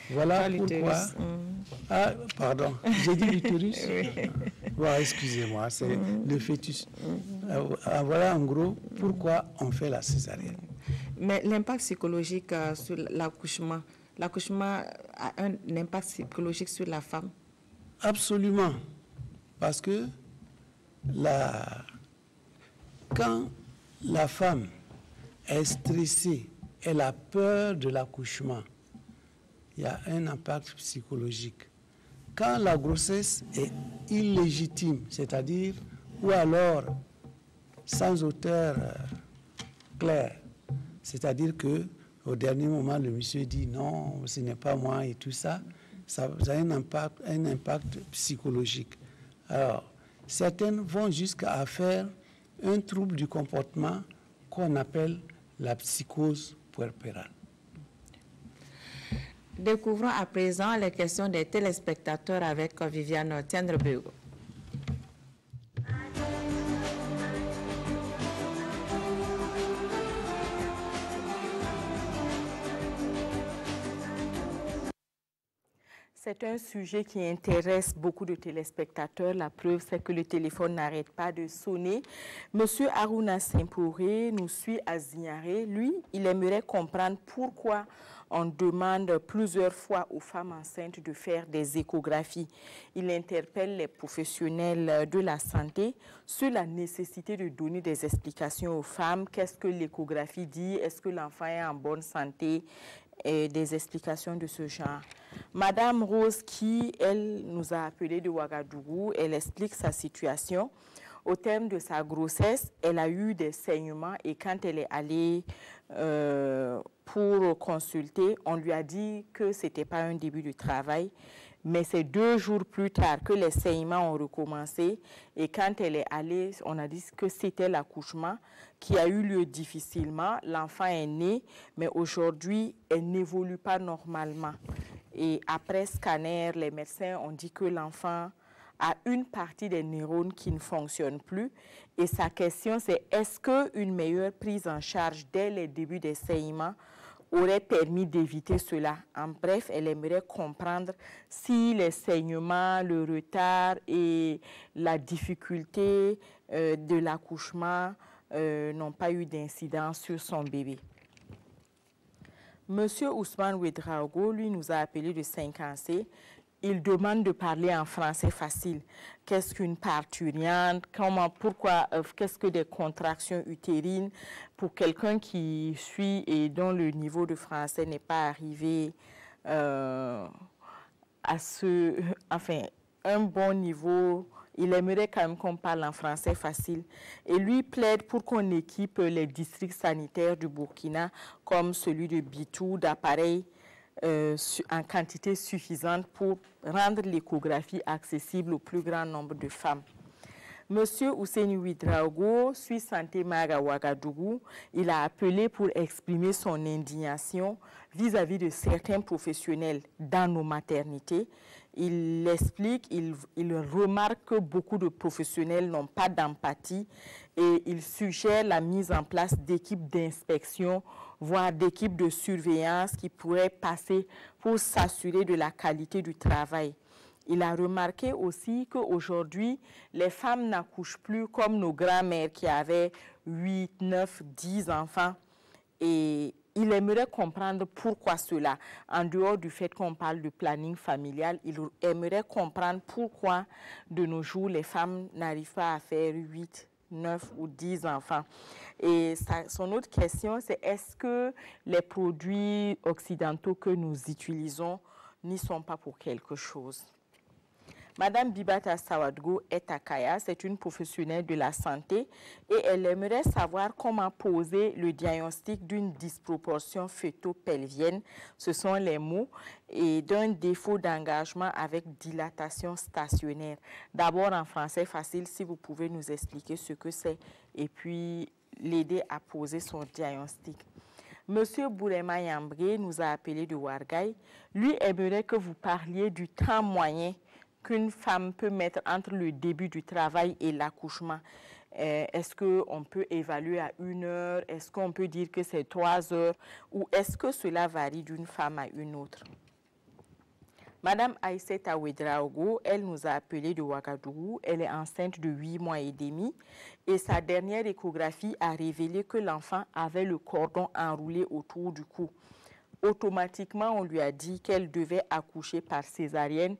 voilà pourquoi. Ah, pardon, j'ai dit l'utérus. Bon, excusez-moi, c'est le fœtus. Voilà en gros pourquoi on fait la césarienne. Mais l'impact psychologique sur l'accouchement, l'accouchement a un impact psychologique sur la femme? Absolument, parce que quand la femme est stressée, elle a peur de l'accouchement, il y a un impact psychologique. Quand la grossesse est illégitime, c'est-à-dire, ou alors sans auteur clair, c'est-à-dire qu'au dernier moment, le monsieur dit non, ce n'est pas moi et tout ça, ça a un impact psychologique. Alors, certaines vont jusqu'à faire un trouble du comportement qu'on appelle la psychose puerpérale. Découvrons à présent les questions des téléspectateurs avec Viviane Tiendrebego. C'est un sujet qui intéresse beaucoup de téléspectateurs. La preuve, c'est que le téléphone n'arrête pas de sonner. Monsieur Aruna Simporé nous suit à Zignaré. Lui, il aimerait comprendre pourquoi on demande plusieurs fois aux femmes enceintes de faire des échographies. Il interpelle les professionnels de la santé sur la nécessité de donner des explications aux femmes. Qu'est-ce que l'échographie dit? Est-ce que l'enfant est en bonne santé? Et des explications de ce genre. Madame Rose, qui, elle, nous a appelé de Ouagadougou, elle explique sa situation. Au terme de sa grossesse, elle a eu des saignements et quand elle est allée pour consulter, on lui a dit que ce n'était pas un début de travail, Mais c'est 2 jours plus tard que les saignements ont recommencé. Et quand elle est allée, on a dit que c'était l'accouchement qui a eu lieu difficilement. L'enfant est né, mais aujourd'hui, elle n'évolue pas normalement. Et après scanner, les médecins ont dit que l'enfant a une partie des neurones qui ne fonctionnent plus. Et sa question, c'est est-ce qu'une meilleure prise en charge dès les débuts des saignements aurait permis d'éviter cela? En bref, elle aimerait comprendre si les saignements, le retard et la difficulté de l'accouchement n'ont pas eu d'incidence sur son bébé. Monsieur Ousmane Ouedraogo, lui, nous a appelé de Saint-Cancé. Il demande de parler en français facile. Qu'est-ce qu'une parturiente? Pourquoi? Qu'est-ce que des contractions utérines? Pour quelqu'un qui suit et dont le niveau de français n'est pas arrivé à un bon niveau, il aimerait quand même qu'on parle en français facile. Et lui plaide pour qu'on équipe les districts sanitaires du Burkina, comme celui de Bitou, d'appareils en quantité suffisante pour rendre l'échographie accessible au plus grand nombre de femmes. Monsieur Ousseni Ouedraogo, Suisse Santé Mag à Ouagadougou, il a appelé pour exprimer son indignation vis-à-vis de certains professionnels dans nos maternités. Il explique, il remarque que beaucoup de professionnels n'ont pas d'empathie et il suggère la mise en place d'équipes d'inspection, voire d'équipes de surveillance qui pourraient passer pour s'assurer de la qualité du travail. Il a remarqué aussi qu'aujourd'hui, les femmes n'accouchent plus comme nos grands-mères qui avaient 8, 9, 10 enfants. Et il aimerait comprendre pourquoi cela. En dehors du fait qu'on parle de planning familial, il aimerait comprendre pourquoi de nos jours, les femmes n'arrivent pas à faire 8, 9 ou 10 enfants. Et son autre question, c'est est-ce que les produits occidentaux que nous utilisons n'y sont pas pour quelque chose? Madame Bibata Sawadgo est à Kaya, c'est une professionnelle de la santé et elle aimerait savoir comment poser le diagnostic d'une disproportion fœto-pelvienne, ce sont les mots, et d'un défaut d'engagement avec dilatation stationnaire. D'abord en français facile, si vous pouvez nous expliquer ce que c'est et puis l'aider à poser son diagnostic. Monsieur Bourema Yambré nous a appelé de Ouarghaï. Lui aimerait que vous parliez du temps moyen qu'une femme peut mettre entre le début du travail et l'accouchement. Est-ce qu'on peut évaluer à 1 heure? Est-ce qu'on peut dire que c'est 3 heures? Ou est-ce que cela varie d'une femme à une autre? Madame Aïsseta Ouedraogo, elle nous a appelé de Ouagadougou. Elle est enceinte de 8 mois et demi et sa dernière échographie a révélé que l'enfant avait le cordon enroulé autour du cou. Automatiquement, on lui a dit qu'elle devait accoucher par césarienne.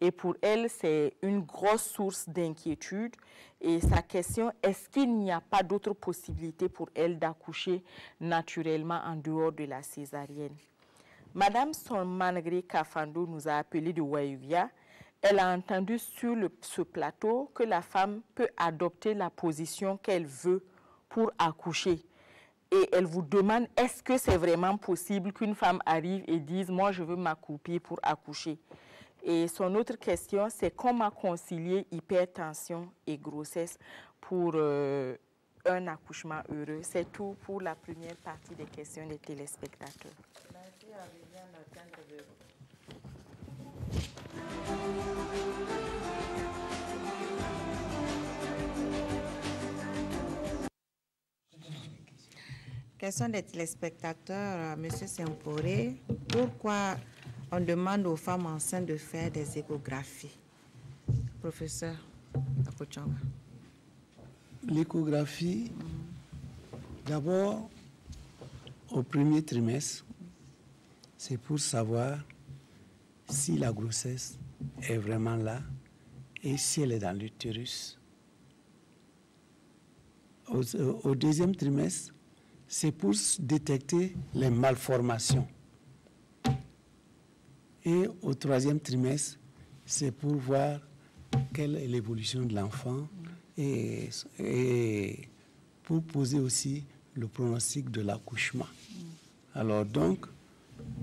Et pour elle, c'est une grosse source d'inquiétude. Et sa question, est-ce qu'il n'y a pas d'autre possibilité pour elle d'accoucher naturellement en dehors de la césarienne? Madame Solmangre Kafando nous a appelé de Wayuvia. Elle a entendu sur ce plateau que la femme peut adopter la position qu'elle veut pour accoucher. Et elle vous demande, est-ce que c'est vraiment possible qu'une femme arrive et dise, moi je veux m'accroupir pour accoucher? Et son autre question, c'est comment concilier hypertension et grossesse pour un accouchement heureux. C'est tout pour la première partie des questions des téléspectateurs. Merci à Viviane d'atteindre. Question des téléspectateurs, M. Semporé. Pourquoi on demande aux femmes enceintes de faire des échographies? Professeur Akochonga. L'échographie, d'abord, au premier trimestre, c'est pour savoir si la grossesse est vraiment là et si elle est dans l'utérus. Au deuxième trimestre, c'est pour détecter les malformations. Et au troisième trimestre, c'est pour voir quelle est l'évolution de l'enfant et pour poser aussi le pronostic de l'accouchement. Alors donc,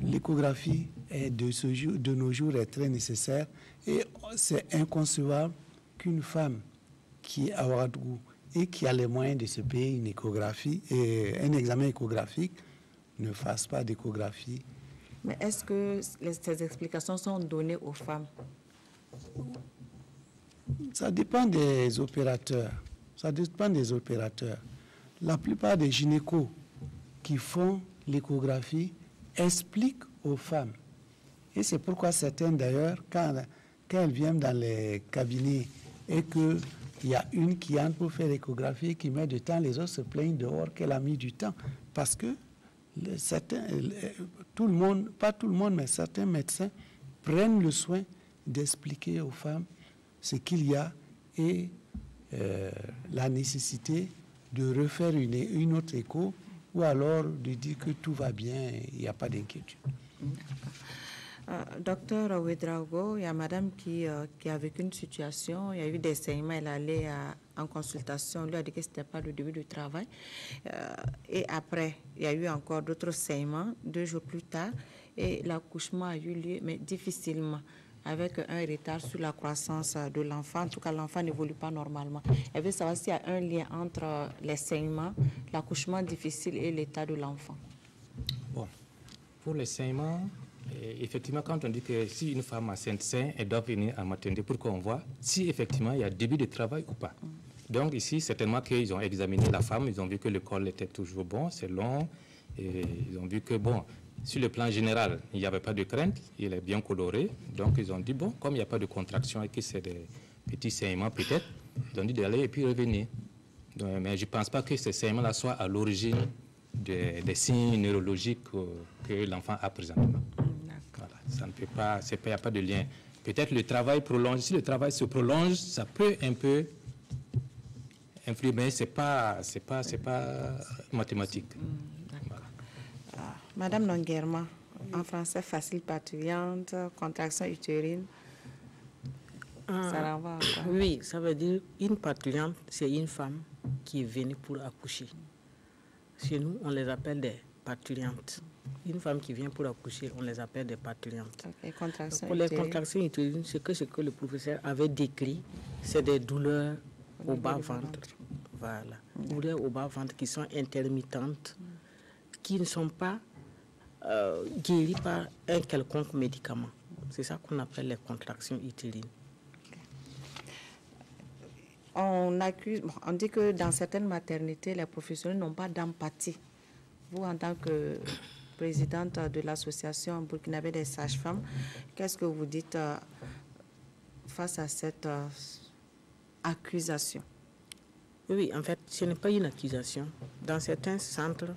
l'échographie de nos jours est très nécessaire. Et c'est inconcevable qu'une femme qui est à Ouagadougou et qui a les moyens de se payer une échographie et un examen échographique ne fasse pas d'échographie. Mais est-ce que ces explications sont données aux femmes? Ça dépend des opérateurs. Ça dépend des opérateurs. La plupart des gynécos qui font l'échographie expliquent aux femmes. Et c'est pourquoi certaines, d'ailleurs, quand elles viennent dans les cabinets et qu'il y a une qui entre pour faire l'échographie et qui met du temps, les autres se plaignent dehors qu'elle a mis du temps. Parce que tout le monde, pas tout le monde, mais certains médecins prennent le soin d'expliquer aux femmes ce qu'il y a et la nécessité de refaire une autre écho ou alors de dire que tout va bien, il n'y a pas d'inquiétude. Docteur Ouedraogo, il y a madame qui a vécu une situation, il y a eu des saignements, elle allait en consultation, on lui a dit que ce n'était pas le début du travail. Et après, il y a eu encore d'autres saignements, 2 jours plus tard, et l'accouchement a eu lieu, mais difficilement, avec un retard sur la croissance de l'enfant. En tout cas, l'enfant n'évolue pas normalement. Elle veut savoir s'il y a un lien entre les saignements, l'accouchement difficile et l'état de l'enfant. Bon, pour les saignements, effectivement, quand on dit que si une femme a saigne, elle doit venir à maternité pour qu'on voit si effectivement il y a début de travail ou pas. Donc ici, certainement qu'ils ont examiné la femme, ils ont vu que le col était toujours bon, c'est long, et ils ont vu que, bon, sur le plan général, il n'y avait pas de crainte, il est bien coloré. Donc ils ont dit, bon, comme il n'y a pas de contraction et que c'est des petits saignements peut-être, ils ont dit d'aller et puis revenir. Donc, mais je ne pense pas que ces saignements-là soient à l'origine des signes neurologiques que l'enfant a présentement. Voilà, ça ne peut pas, il n'y a pas de lien. Peut-être le travail prolonge, si le travail se prolonge, ça peut un peu influer, mais ce n'est pas mathématique. Voilà. Madame Nonguerma, en français facile parturiente, contraction utérine, ça renvoie à quoi? Oui, ça veut dire une parturiente, c'est une femme qui est venue pour accoucher. Chez nous, on les appelle des parturientes. Une femme qui vient pour accoucher, on les appelle des parturientes. Pour les contractions utérines, ce que le professeur avait décrit, c'est des douleurs au bas-ventre. Voilà. Douleurs au bas-ventre qui sont intermittentes, qui ne sont pas guéries par un quelconque médicament. C'est ça qu'on appelle les contractions utérines. On dit que dans certaines maternités, les professionnels n'ont pas d'empathie. Vous, en tant que présidente de l'association burkinabé des sages-femmes, qu'est-ce que vous dites face à cette accusation? Oui, en fait, ce n'est pas une accusation. Dans certains centres,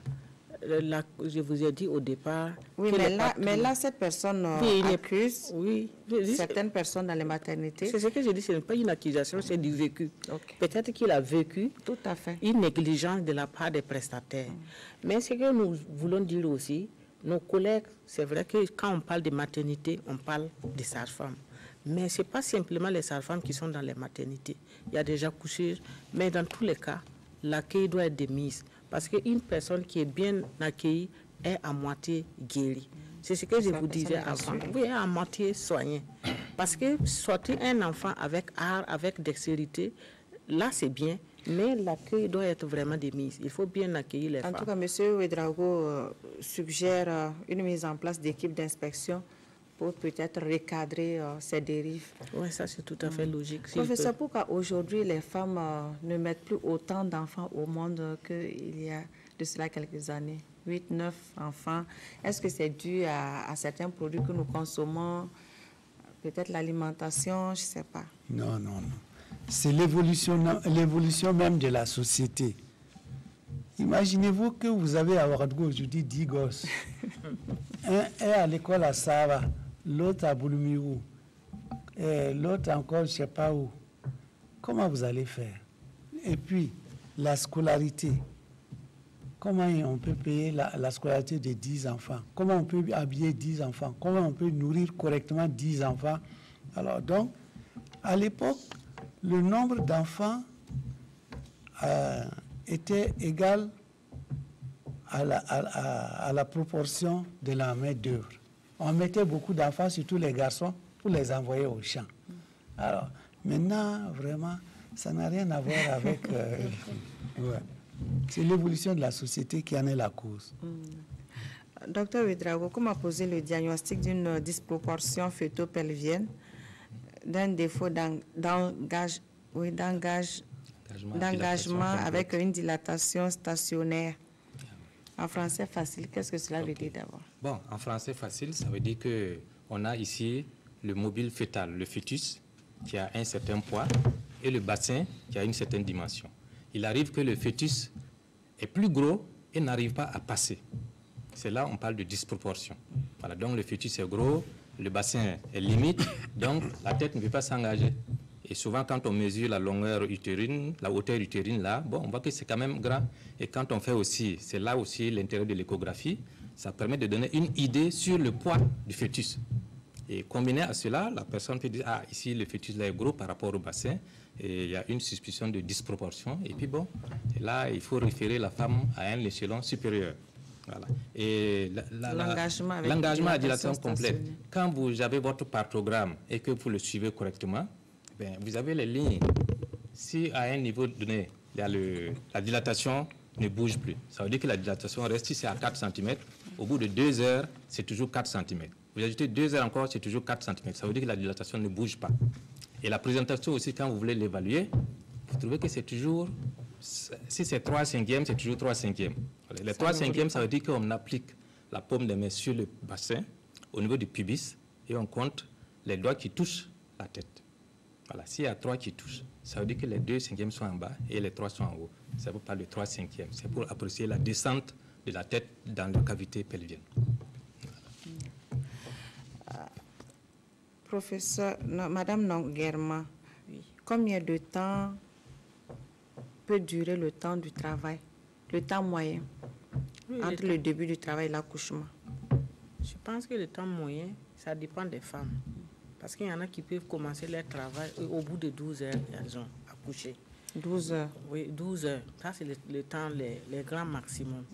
je vous ai dit au départ... Oui, mais là, cette personne accuse certaines personnes dans les maternités. C'est ce que je dis, ce n'est pas une accusation, c'est du vécu. Okay. Peut-être qu'il a vécu tout à fait une négligence de la part des prestataires. Mais ce que nous voulons dire aussi, nos collègues, c'est vrai que quand on parle de maternité, on parle des sages-femmes. Mais ce n'est pas simplement les sages-femmes qui sont dans les maternités. Il y a des accoucheurs, mais dans tous les cas, l'accueil doit être de mise. Parce qu'une personne qui est bien accueillie est à moitié guérie. C'est ce que je vous disais avant. Oui, à moitié soignée. Parce que sortir un enfant avec art, avec dextérité, là c'est bien, mais l'accueil doit être vraiment de mise. Il faut bien accueillir les femmes. En tout cas, M. Ouedraogo suggère une mise en place d'équipes d'inspection pour peut-être recadrer ces dérives. Oui, ça c'est tout à fait logique. Professeur, pourquoi aujourd'hui les femmes ne mettent plus autant d'enfants au monde qu'il y a de cela quelques années? 8, 9 enfants. Est-ce que c'est dû à certains produits que nous consommons? Peut-être l'alimentation, je ne sais pas. Non. C'est l'évolution même de la société. Imaginez-vous que vous avez à Ouagadougou aujourd'hui 10 gosses. Un est à l'école à Sava, l'autre à Bouloumiou, l'autre encore je ne sais pas où. Comment vous allez faire? Et puis, la scolarité. Comment on peut payer la scolarité de 10 enfants? Comment on peut habiller 10 enfants? Comment on peut nourrir correctement 10 enfants? Alors donc, à l'époque, le nombre d'enfants était égal à la proportion de la main-d'œuvre. on mettait beaucoup d'enfants, surtout les garçons, pour les envoyer au champ. Alors, maintenant, vraiment, ça n'a rien à voir avec... ouais. C'est l'évolution de la société qui en est la cause. Docteur Ouedraogo, comment poser le diagnostic d'une disproportion fœto-pelvienne, d'un défaut d'engagement avec une dilatation stationnaire? En français facile, qu'est-ce que cela veut dire d'abord? Bon, en français facile, ça veut dire qu'on a ici le mobile fœtal, le fœtus, qui a un certain poids, et le bassin qui a une certaine dimension. Il arrive que le fœtus est plus gros et n'arrive pas à passer. C'est là on parle de disproportion. Voilà, donc le fœtus est gros, le bassin est limite, donc la tête ne peut pas s'engager. Et souvent, quand on mesure la longueur utérine, la hauteur utérine, là, bon, on voit que c'est quand même grand. Et quand on fait aussi, c'est là aussi l'intérêt de l'échographie, ça permet de donner une idée sur le poids du fœtus. Et combiné à cela, la personne peut dire, ah, ici, le fœtus là est gros par rapport au bassin, et il y a une suspicion de disproportion. Et puis bon, et là, il faut référer la femme à un échelon supérieur. Voilà. Et l'engagement à dilatation complète. Quand vous avez votre partogramme et que vous le suivez correctement, ben, vous avez les lignes. Si à un niveau donné, il y a la dilatation ne bouge plus, ça veut dire que la dilatation reste ici à 4 cm. Au bout de 2 heures, c'est toujours 4 cm. Vous ajoutez 2 heures encore, c'est toujours 4 cm. Ça veut dire que la dilatation ne bouge pas. Et la présentation aussi, quand vous voulez l'évaluer, vous trouvez que c'est toujours, si c'est 3/5e, c'est toujours 3/5e. Les 3/5e, ça veut dire qu'on applique la paume des mains sur le bassin, au niveau du pubis, et on compte les doigts qui touchent la tête. Voilà, s'il y a 3 qui touchent, ça veut dire que les 2/5e sont en bas et les 3 sont en haut. Ça ne veut pas le 3/5e. C'est pour apprécier la descente de la tête dans la cavité pelvienne. Professeur, Madame Nonguerma, combien de temps peut durer le temps du travail, le temps moyen, entre le début du travail et l'accouchement? Je pense que le temps moyen, ça dépend des femmes. Parce qu'il y en a qui peuvent commencer leur travail et au bout de 12 heures, elles ont accouché. 12 heures? Oui, 12 heures. Ça, c'est le temps, les grands maximum.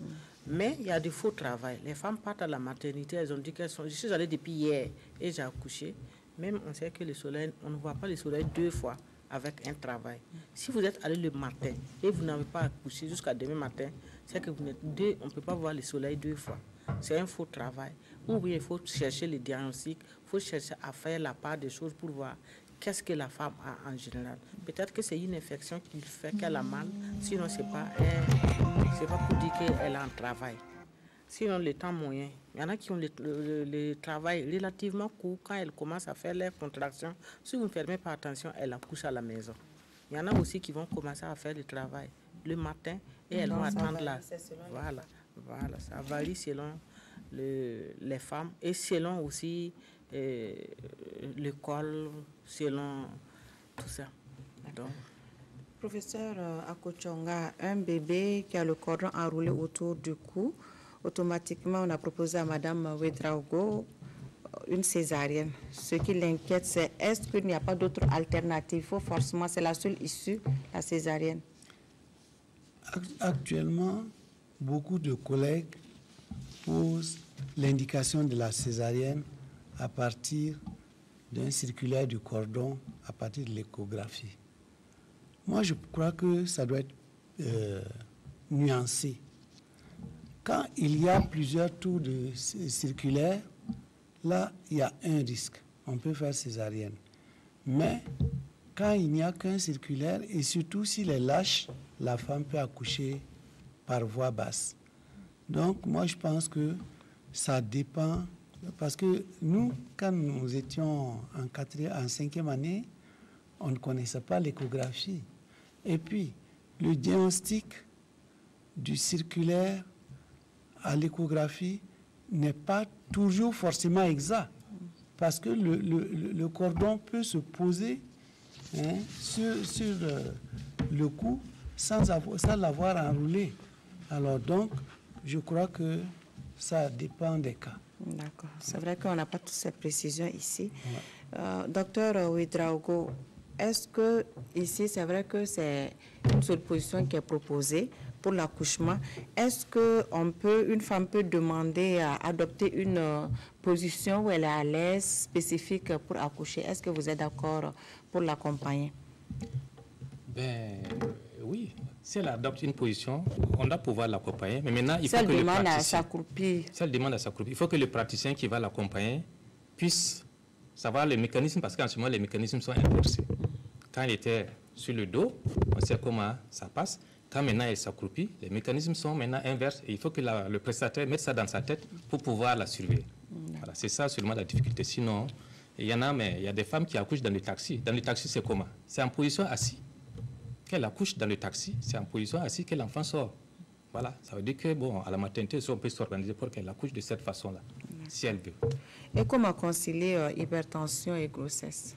Mais il y a du faux travail. Les femmes partent à la maternité, elles ont dit qu'elles sont... Je suis allée depuis hier et j'ai accouché. Même on sait que le soleil, on ne voit pas le soleil 2 fois avec un travail. Si vous êtes allé le matin et vous n'avez pas accouché jusqu'à demain matin, c'est que vous n'êtes deux, on ne peut pas voir le soleil 2 fois. C'est un faux travail. Ou bien il faut chercher le diagnostic, il faut chercher à faire la part des choses pour voir qu'est-ce que la femme a en général. Peut-être que c'est une infection qui fait qu'elle a mal, sinon c'est pas pour dire qu'elle a un travail. Sinon, le temps moyen, il y en a qui ont le travail relativement court. Quand elles commencent à faire leurs contractions, si vous ne fermez pas attention, elles accouchent à la maison. Il y en a aussi qui vont commencer à faire le travail le matin et elles vont attendre là. Voilà, ça varie selon les femmes et selon aussi l'école, selon tout ça. Donc, Professeur Akochonga, un bébé qui a le cordon enroulé autour du cou, automatiquement, on a proposé à Mme Ouedraogo une césarienne. Ce qui l'inquiète, c'est est-ce qu'il n'y a pas d'autre alternative? Forcément, c'est la seule issue, la césarienne. Actuellement, beaucoup de collègues posent l'indication de la césarienne à partir d'un circulaire du cordon, à partir de l'échographie. Moi, je crois que ça doit être nuancé. Quand il y a plusieurs tours de circulaire, là, il y a un risque. On peut faire césarienne. Mais quand il n'y a qu'un circulaire, et surtout s'il est lâche, la femme peut accoucher par voie basse. Donc, moi, je pense que ça dépend. Parce que nous, quand nous étions en 5e année, on ne connaissait pas l'échographie. Et puis, le diagnostic du circulaire à l'échographie n'est pas toujours forcément exact, parce que le cordon peut se poser sur le cou sans l'avoir enroulé. Alors donc, je crois que ça dépend des cas. D'accord. C'est vrai qu'on n'a pas toutes ces précisions ici. Ouais. Docteur Ouedraogo, est-ce que ici, c'est vrai que c'est une seule position qui est proposée pour l'accouchement? Est-ce que une femme peut demander à adopter une position où elle est à l'aise, spécifique pour accoucher? Est-ce que vous êtes d'accord pour l'accompagner? Ben oui, si elle adopte une position, on doit pouvoir l'accompagner. Mais maintenant, il faut si que elle le demande praticien, à s'accroupir. Si elle demande à s'accroupir, il faut que le praticien qui va l'accompagner puisse savoir les mécanismes, parce qu'en ce moment, les mécanismes sont inversés. Quand elle était sur le dos, on sait comment ça passe. Quand maintenant elle s'accroupit, les mécanismes sont maintenant inverses. Et il faut que le prestataire mette ça dans sa tête pour pouvoir la surveiller. Voilà, c'est ça seulement la difficulté. Sinon, il y en a, mais il y a des femmes qui accouchent dans le taxi. Dans le taxi, c'est comment? C'est en position assise. Qu'elle accouche dans le taxi, c'est en position assise que l'enfant sort. Voilà, ça veut dire que, bon, à la maternité, on peut s'organiser pour qu'elle accouche de cette façon-là, si elle veut. Et comment concilier hypertension et grossesse?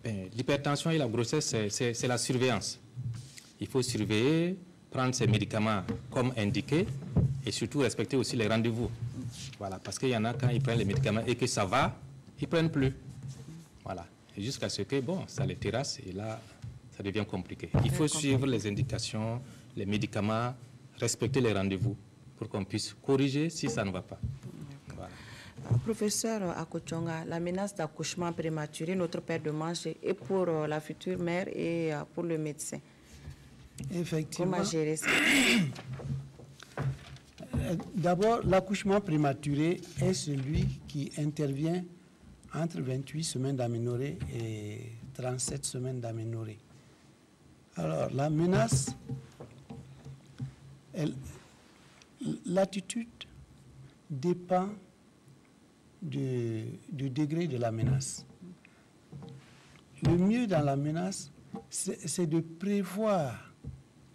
L'hypertension et la grossesse, c'est la surveillance. Il faut surveiller, prendre ses médicaments comme indiqué et surtout respecter aussi les rendez-vous. Voilà, parce qu'il y en a quand ils prennent les médicaments et que ça va, ils ne prennent plus. Voilà, et jusqu'à ce que, bon, ça les terrasse et là, ça devient compliqué. Il faut suivre les indications, les médicaments, respecter les rendez-vous pour qu'on puisse corriger si ça ne va pas. Voilà. Professeur Akochonga, la menace d'accouchement prématuré, notre paire de manches, est pour la future mère et pour le médecin. Effectivement. Comment gérer ça? D'abord, l'accouchement prématuré est celui qui intervient entre 28 semaines d'aménorrhée et 37 semaines d'aménorrhée. Alors, la menace, l'attitude dépend du degré de la menace. Le mieux dans la menace, c'est de prévoir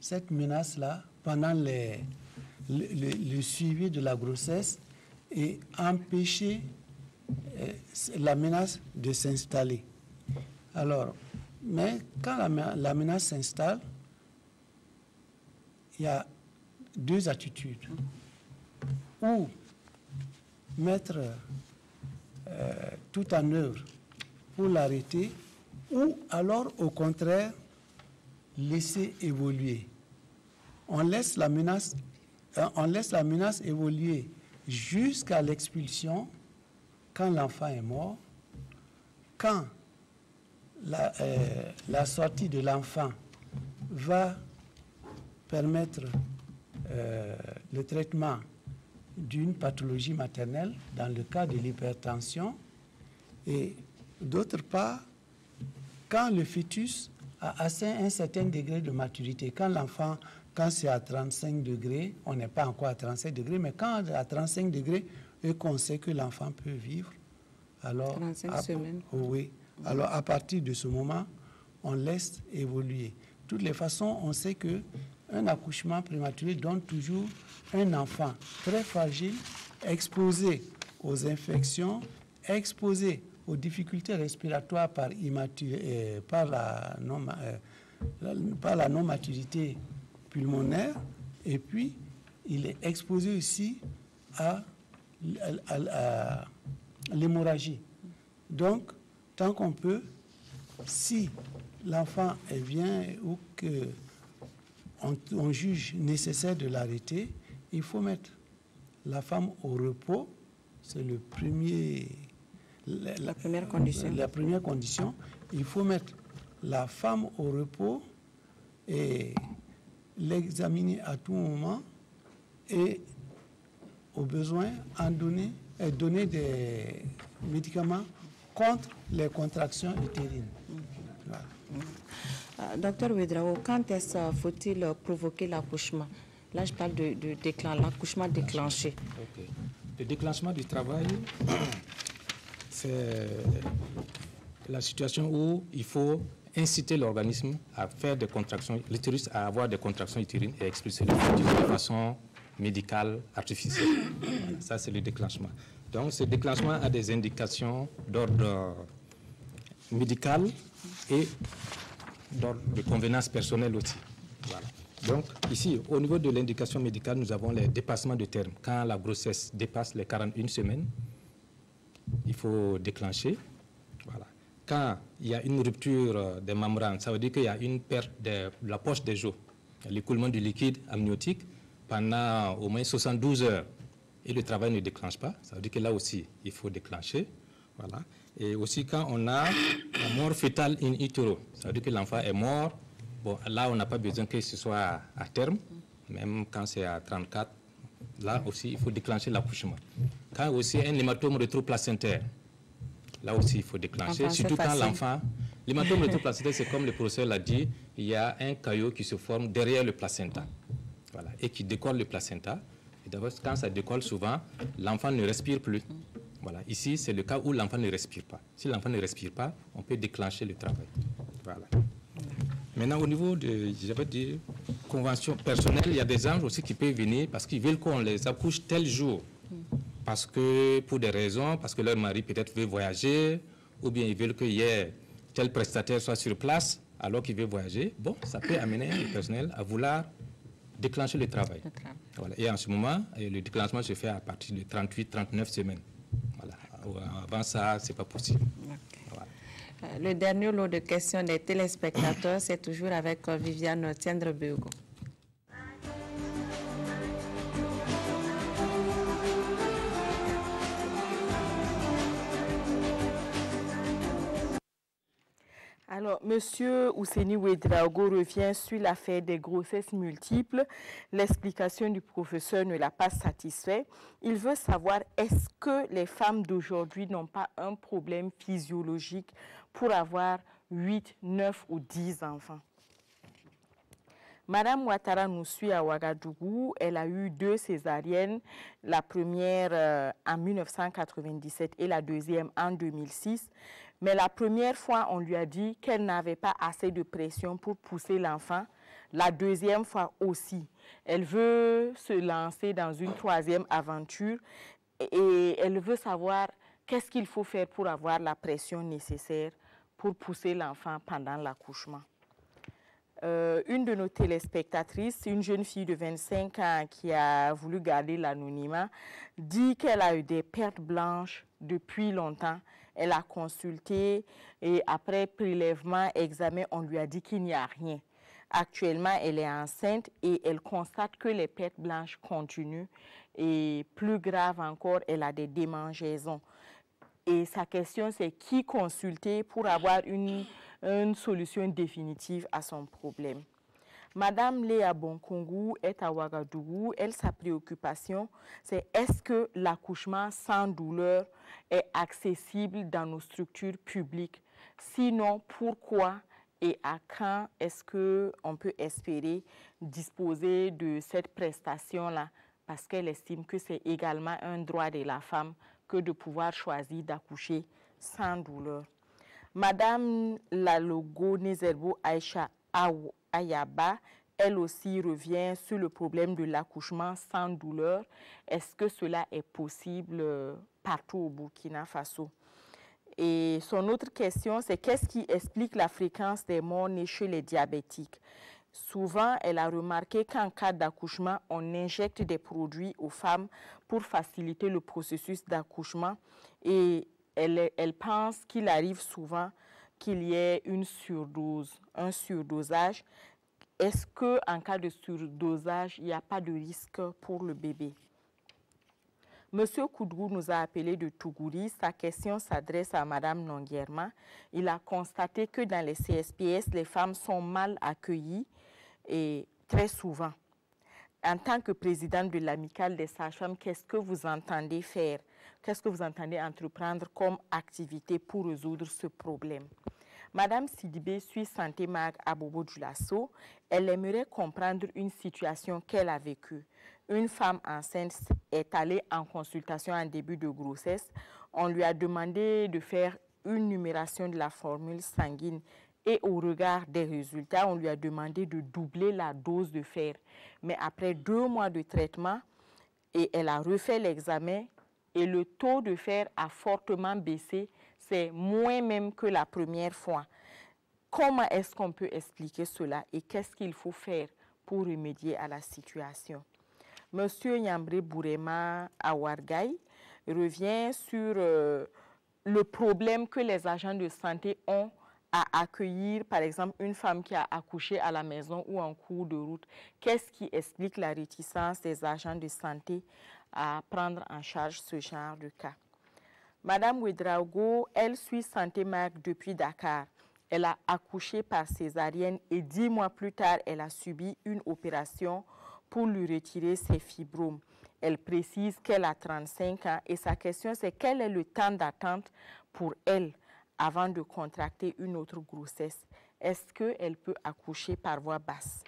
cette menace-là pendant le suivi de la grossesse et empêcher la menace de s'installer. Alors, mais quand la menace s'installe, il y a deux attitudes. Ou mettre tout en œuvre pour l'arrêter, ou alors au contraire laisser évoluer. On laisse la menace évoluer jusqu'à l'expulsion quand l'enfant est mort, quand la sortie de l'enfant va permettre le traitement d'une pathologie maternelle dans le cas de l'hypertension, et d'autre part, quand le fœtus a atteint un certain degré de maturité, quand c'est à 35 degrés, on n'est pas encore à 35 degrés, mais quand à 35 degrés, et qu'on sait que l'enfant peut vivre, alors... 35 semaines. Oui. Alors, à partir de ce moment, on laisse évoluer. De toutes les façons, on sait qu'un accouchement prématuré donne toujours un enfant très fragile, exposé aux infections, exposé aux difficultés respiratoires par la non-maturité pulmonaire, et puis il est exposé aussi à l'hémorragie. Donc, tant qu'on peut, si l'enfant est bien ou qu'on juge nécessaire de l'arrêter, il faut mettre la femme au repos. C'est la première condition. La première condition. Il faut mettre la femme au repos et l'examiner à tout moment et, au besoin, donner des médicaments contre les contractions utérines. Voilà. Docteur Ouedraogo, quand est-ce faut-il provoquer l'accouchement? Là, je parle de l'accouchement déclenché. Okay. Le déclenchement du travail, c'est la situation où il faut inciter l'organisme à faire des contractions, l'utérus à avoir des contractions utérines et expulser le fœtus de façon médicale, artificielle. Voilà, ça, c'est le déclenchement. Donc, ce déclenchement a des indications d'ordre médical et d'ordre de convenance personnelle aussi. Voilà. Donc, ici, au niveau de l'indication médicale, nous avons les dépassements de terme. Quand la grossesse dépasse les 41 semaines, il faut déclencher. Voilà. quand il y a une rupture des membranes, ça veut dire qu'il y a une perte de la poche des os, l'écoulement du liquide amniotique pendant au moins 72 heures. Et le travail ne déclenche pas, ça veut dire que là aussi, il faut déclencher. Voilà. Et aussi quand on a la mort fœtale in utero, ça veut dire que l'enfant est mort. Bon, là, on n'a pas besoin que ce soit à terme, même quand c'est à 34. Là aussi, il faut déclencher l'accouchement. Quand aussi un hématome rétroplacentaire, là aussi, il faut déclencher. Enfin, surtout quand l'enfant... L'hématome rétroplacentaire, c'est comme le professeur l'a dit, il y a un caillot qui se forme derrière le placenta. Voilà, et qui décolle le placenta. Et d'abord, quand ça décolle, souvent, l'enfant ne respire plus. Voilà. Ici, c'est le cas où l'enfant ne respire pas. Si l'enfant ne respire pas, on peut déclencher le travail. Voilà. Maintenant, au niveau de, j'avais dit, convention personnelle, il y a des gens aussi qui peuvent venir parce qu'ils veulent qu'on les accouche tel jour. Parce que, pour des raisons, parce que leur mari peut-être veut voyager, ou bien ils veulent qu'il y ait tel prestataire soit sur place alors qu'il veut voyager. Bon, ça peut amener le personnel à vouloir déclencher le travail. Voilà. Et en ce moment, le déclenchement se fait à partir de 38-39 semaines. Voilà. Avant ça, ce n'est pas possible. Voilà. Le dernier lot de questions des téléspectateurs, c'est toujours avec Viviane Tiendre-Beugo. Alors, Monsieur Ouseni Ouedraogo revient sur l'affaire des grossesses multiples. L'explication du professeur ne l'a pas satisfait. Il veut savoir est-ce que les femmes d'aujourd'hui n'ont pas un problème physiologique pour avoir 8, 9 ou 10 enfants. Madame Ouattara nous suit à Ouagadougou. Elle a eu 2 césariennes, la première en 1997 et la deuxième en 2006. Mais la première fois, on lui a dit qu'elle n'avait pas assez de pression pour pousser l'enfant. La deuxième fois aussi. Elle veut se lancer dans une 3e aventure et elle veut savoir qu'est-ce qu'il faut faire pour avoir la pression nécessaire pour pousser l'enfant pendant l'accouchement. Une de nos téléspectatrices, une jeune fille de 25 ans qui a voulu garder l'anonymat, dit qu'elle a eu des pertes blanches depuis longtemps. Elle a consulté et après prélèvement, examen, on lui a dit qu'il n'y a rien. Actuellement, elle est enceinte et elle constate que les pertes blanches continuent. Et plus grave encore, elle a des démangeaisons. Et sa question, c'est qui consulter pour avoir une solution définitive à son problème. Madame Léa Bonkongu est à Ouagadougou. Elle, sa préoccupation, c'est est-ce que l'accouchement sans douleur est accessible dans nos structures publiques? Sinon, pourquoi et à quand est-ce qu'on peut espérer disposer de cette prestation-là? Parce qu'elle estime que c'est également un droit de la femme que de pouvoir choisir d'accoucher sans douleur. Madame Lalogo Nezerbo Aïcha Ayaba, elle aussi revient sur le problème de l'accouchement sans douleur. Est-ce que cela est possible partout au Burkina Faso? Et son autre question, c'est qu'est-ce qui explique la fréquence des morts nées chez les diabétiques? Souvent, elle a remarqué qu'en cas d'accouchement, on injecte des produits aux femmes pour faciliter le processus d'accouchement et elle pense qu'il arrive souvent qu'il y ait une surdose, un surdosage. Est-ce qu'en cas de surdosage, il n'y a pas de risque pour le bébé? Monsieur Koudrou nous a appelé de Tougouri. Sa question s'adresse à Madame Nonguerma. Il a constaté que dans les CSPS, les femmes sont mal accueillies et très souvent. En tant que présidente de l'amicale des sages-femmes, qu'est-ce que vous entendez faire? Qu'est-ce que vous entendez entreprendre comme activité pour résoudre ce problème? Madame Sidibé suit Santé Mag à Bobo-Dioulasso. Elle aimerait comprendre une situation qu'elle a vécue. Une femme enceinte est allée en consultation en début de grossesse. On lui a demandé de faire une numération de la formule sanguine et au regard des résultats, on lui a demandé de doubler la dose de fer. Mais après 2 mois de traitement, et elle a refait l'examen et le taux de fer a fortement baissé. C'est moins même que la première fois. Comment est-ce qu'on peut expliquer cela et qu'est-ce qu'il faut faire pour remédier à la situation? Monsieur Nyambré Bourema Awargaï revient sur le problème que les agents de santé ont à accueillir, par exemple, une femme qui a accouché à la maison ou en cours de route? Qu'est-ce qui explique la réticence des agents de santé à prendre en charge ce genre de cas? Madame Ouedraogo, elle suit Santé Marque depuis Dakar. Elle a accouché par césarienne et 10 mois plus tard, elle a subi une opération pour lui retirer ses fibromes. Elle précise qu'elle a 35 ans et sa question c'est quel est le temps d'attente pour elle avant de contracter une autre grossesse? Est-ce qu'elle peut accoucher par voie basse?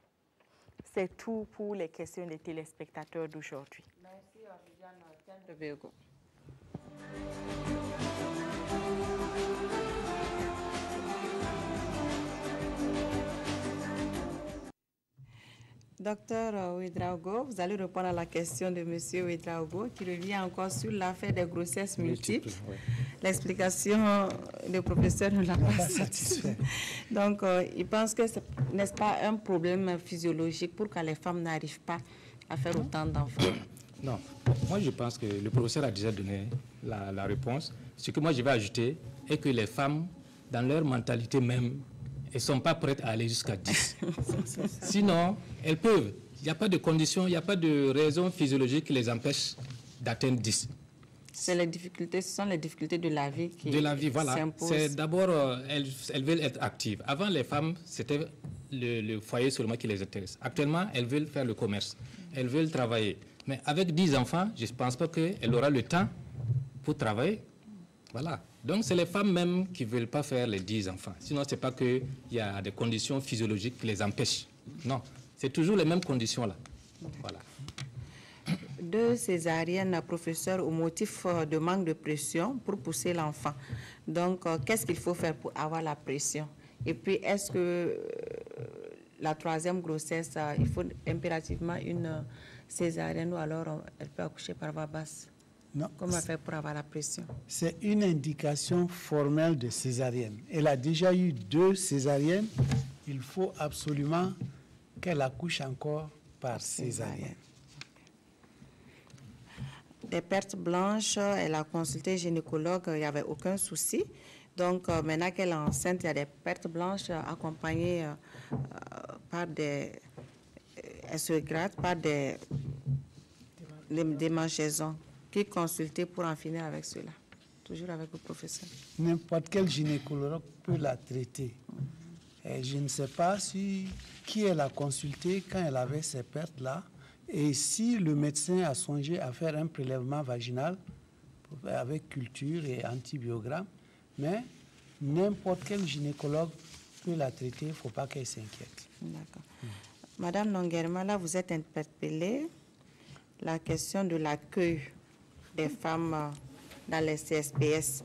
C'est tout pour les questions des téléspectateurs d'aujourd'hui. Merci, Viviane. Docteur Ouedraogo, vous allez répondre à la question de M. Ouedraogo qui revient encore sur l'affaire des grossesses multiples. Ouais. L'explication du professeur ne l'a pas satisfait. Donc, il pense que ce n'est pas un problème physiologique pour que les femmes n'arrivent pas à faire autant d'enfants. Non, moi je pense que le professeur a déjà donné la réponse. Ce que moi je vais ajouter est que les femmes, dans leur mentalité même, elles ne sont pas prêtes à aller jusqu'à 10. Sinon, elles peuvent. Il n'y a pas de conditions, il n'y a pas de raison physiologique qui les empêche d'atteindre 10. C'est les difficultés, ce sont les difficultés de la vie qui de la vie, voilà. s'imposent. C'est d'abord, elles veulent être actives. Avant, les femmes, c'était le foyer seulement qui les intéresse. Actuellement, elles veulent faire le commerce. Elles veulent travailler. Mais avec 10 enfants, je ne pense pas qu'elle aura le temps pour travailler. Voilà. Donc, c'est les femmes même qui ne veulent pas faire les 10 enfants. Sinon, ce n'est pas qu'il y a des conditions physiologiques qui les empêchent. Non, c'est toujours les mêmes conditions-là. Voilà. 2 césariennes, professeur, au motif de manque de pression pour pousser l'enfant. Donc, qu'est-ce qu'il faut faire pour avoir la pression? Et puis, est-ce que la 3e grossesse, il faut impérativement une césarienne ou alors elle peut accoucher par voie basse? Non. Comment faire pour avoir la pression? C'est une indication formelle de césarienne. Elle a déjà eu 2 césariennes. Il faut absolument qu'elle accouche encore par césarienne. Des pertes blanches, elle a consulté gynécologue, il n'y avait aucun souci. Donc, maintenant qu'elle est enceinte, il y a des pertes blanches accompagnées par des... elle se gratte par des démangeaisons. Qui consulter pour en finir avec cela? Toujours avec le professeur. N'importe quel gynécologue peut la traiter. Et je ne sais pas qui elle a consulté quand elle avait ces pertes-là. Et si le médecin a songé à faire un prélèvement vaginal avec culture et antibiogramme, mais n'importe quel gynécologue peut la traiter, il ne faut pas qu'elle s'inquiète. D'accord. Madame Nonguerma, là, vous êtes interpellée. La question de l'accueil des femmes dans les CSPS.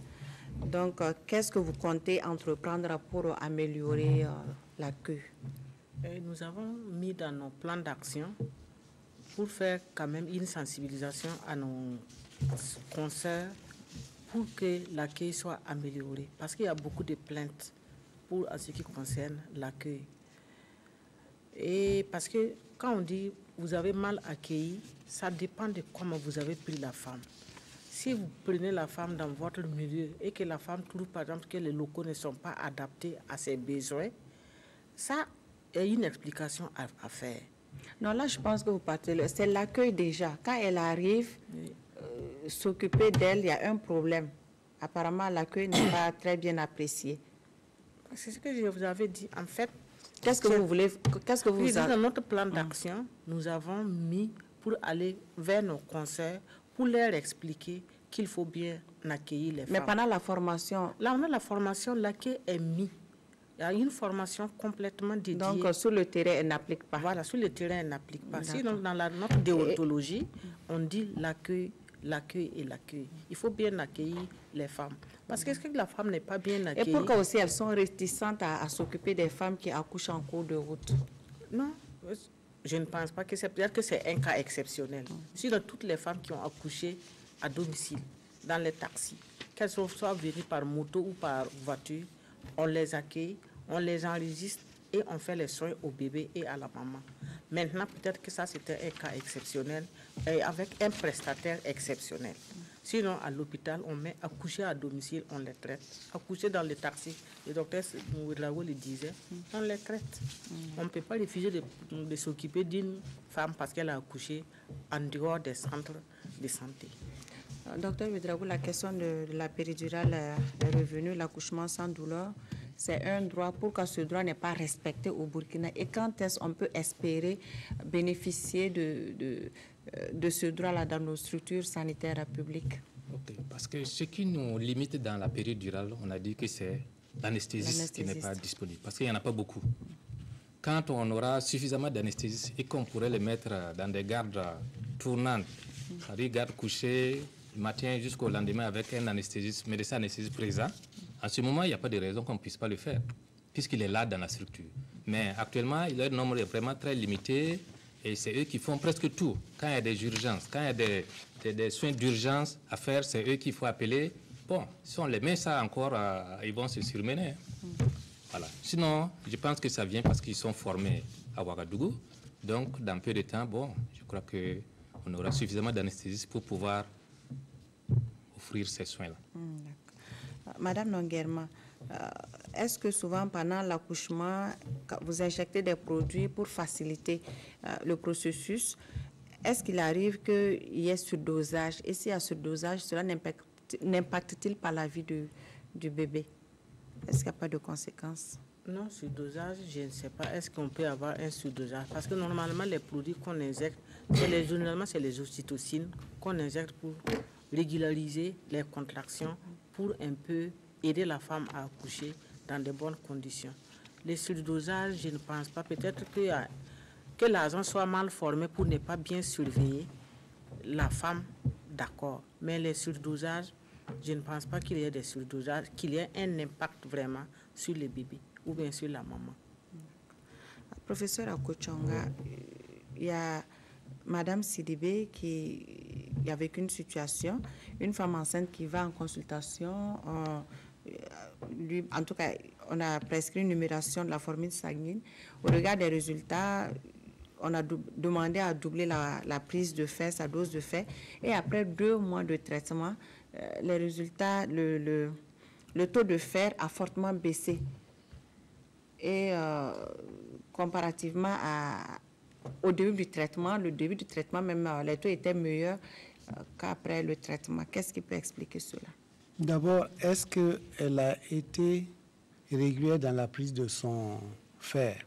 Donc, qu'est-ce que vous comptez entreprendre pour améliorer l'accueil? Nous avons mis dans nos plans d'action pour faire quand même une sensibilisation à nos consoeurs pour que l'accueil soit amélioré. Parce qu'il y a beaucoup de plaintes pour ce qui concerne l'accueil. Et parce que quand on dit vous avez mal accueilli, ça dépend de comment vous avez pris la femme. Si vous prenez la femme dans votre milieu et que la femme trouve par exemple que les locaux ne sont pas adaptés à ses besoins, ça a une explication à faire. Non, là, je pense que vous partez. C'est l'accueil déjà. Quand elle arrive, s'occuper d'elle, il y a un problème. Apparemment, l'accueil n'est pas très bien apprécié. C'est ce que je vous avais dit. En fait, qu'est-ce que vous voulez? Qu'est-ce que vous dans notre plan d'action, nous avons mis pour aller vers nos conseils, pour leur expliquer qu'il faut bien accueillir les femmes. Mais pendant la formation? Là, on a la formation, l'accueil est mis. Il y a une formation complètement dédiée. Donc, sur le terrain, elle n'applique pas. Voilà, sur le terrain, elle n'applique pas. Sinon, dans notre déontologie, on dit l'accueil et l'accueil. Il faut bien accueillir les femmes. Parce que la femme n'est pas bien accueillie. Et pourquoi aussi elles sont réticentes à s'occuper des femmes qui accouchent en cours de route? Non, je ne pense pas que c'est peut-être que c'est un cas exceptionnel. Sinon, toutes les femmes qui ont accouché à domicile, dans les taxis, qu'elles soient venues par moto ou par voiture, on les accueille, on les enregistre et on fait les soins au bébé et à la maman. Maintenant, peut-être que ça, c'était un cas exceptionnel et avec un prestataire exceptionnel. Sinon, à l'hôpital, on met accoucher à domicile, on les traite. Accoucher dans le taxi, le docteur Ouedraogo le disait, on les traite. On ne peut pas refuser de s'occuper d'une femme parce qu'elle a accouché en dehors des centres de santé. Docteur Ouedraogo, la question de la péridurale est revenue, l'accouchement sans douleur. C'est un droit. Pourquoi ce droit n'est pas respecté au Burkina? Et quand est-ce qu'on peut espérer bénéficier de ce droit-là dans nos structures sanitaires publiques? Parce que ce qui nous limite dans la péridurale, on a dit que c'est l'anesthésiste qui n'est pas disponible, parce qu'il n'y en a pas beaucoup. Quand on aura suffisamment d'anesthésistes et qu'on pourrait les mettre dans des gardes tournantes, c'est-à-dire gardes couchés, du matin jusqu'au lendemain avec un anesthésiste, médecin anesthésiste présent, en ce moment, il n'y a pas de raison qu'on ne puisse pas le faire, puisqu'il est là dans la structure. Mais actuellement, leur nombre est vraiment très limité et c'est eux qui font presque tout. Quand il y a des urgences, quand il y a des soins d'urgence à faire, c'est eux qu'il faut appeler. Bon, si on les met ça encore, ils vont se surmener. Voilà. Sinon, je pense que ça vient parce qu'ils sont formés à Ouagadougou. Donc, dans peu de temps, bon, je crois qu'on aura suffisamment d'anesthésistes pour pouvoir offrir ces soins-là. Madame Nonguerma, est-ce que souvent pendant l'accouchement, vous injectez des produits pour faciliter le processus? Est-ce qu'il arrive qu'il y ait surdosage? Et s'il y a surdosage, cela n'impacte-t-il pas la vie du bébé? Est-ce qu'il n'y a pas de conséquences? Non, surdosage, je ne sais pas. Est-ce qu'on peut avoir un surdosage? Parce que normalement, les produits qu'on injecte, généralement, c'est les ocytocines qu'on injecte pour régulariser les contractions, pour un peu aider la femme à accoucher dans de bonnes conditions. Les surdosages, je ne pense pas. Peut-être que l'agent soit mal formé pour ne pas bien surveiller la femme, d'accord. Mais les surdosages, je ne pense pas qu'il y ait des surdosages, qu'il y ait un impact vraiment sur le bébé ou bien sur la maman. Professeur Akochonga, il y a Madame Sidibé qui a vécu une situation, une femme enceinte qui va en consultation, en tout cas, on a prescrit une numération de la formule sanguine. Au regard des résultats, on a demandé à doubler la prise de fer, sa dose de fer, et après 2 mois de traitement, les résultats, le taux de fer a fortement baissé. Et comparativement au début du traitement, même les taux étaient meilleurs qu'après le traitement. Qu'est-ce qui peut expliquer cela? D'abord, est-ce qu'elle a été régulière dans la prise de son fer?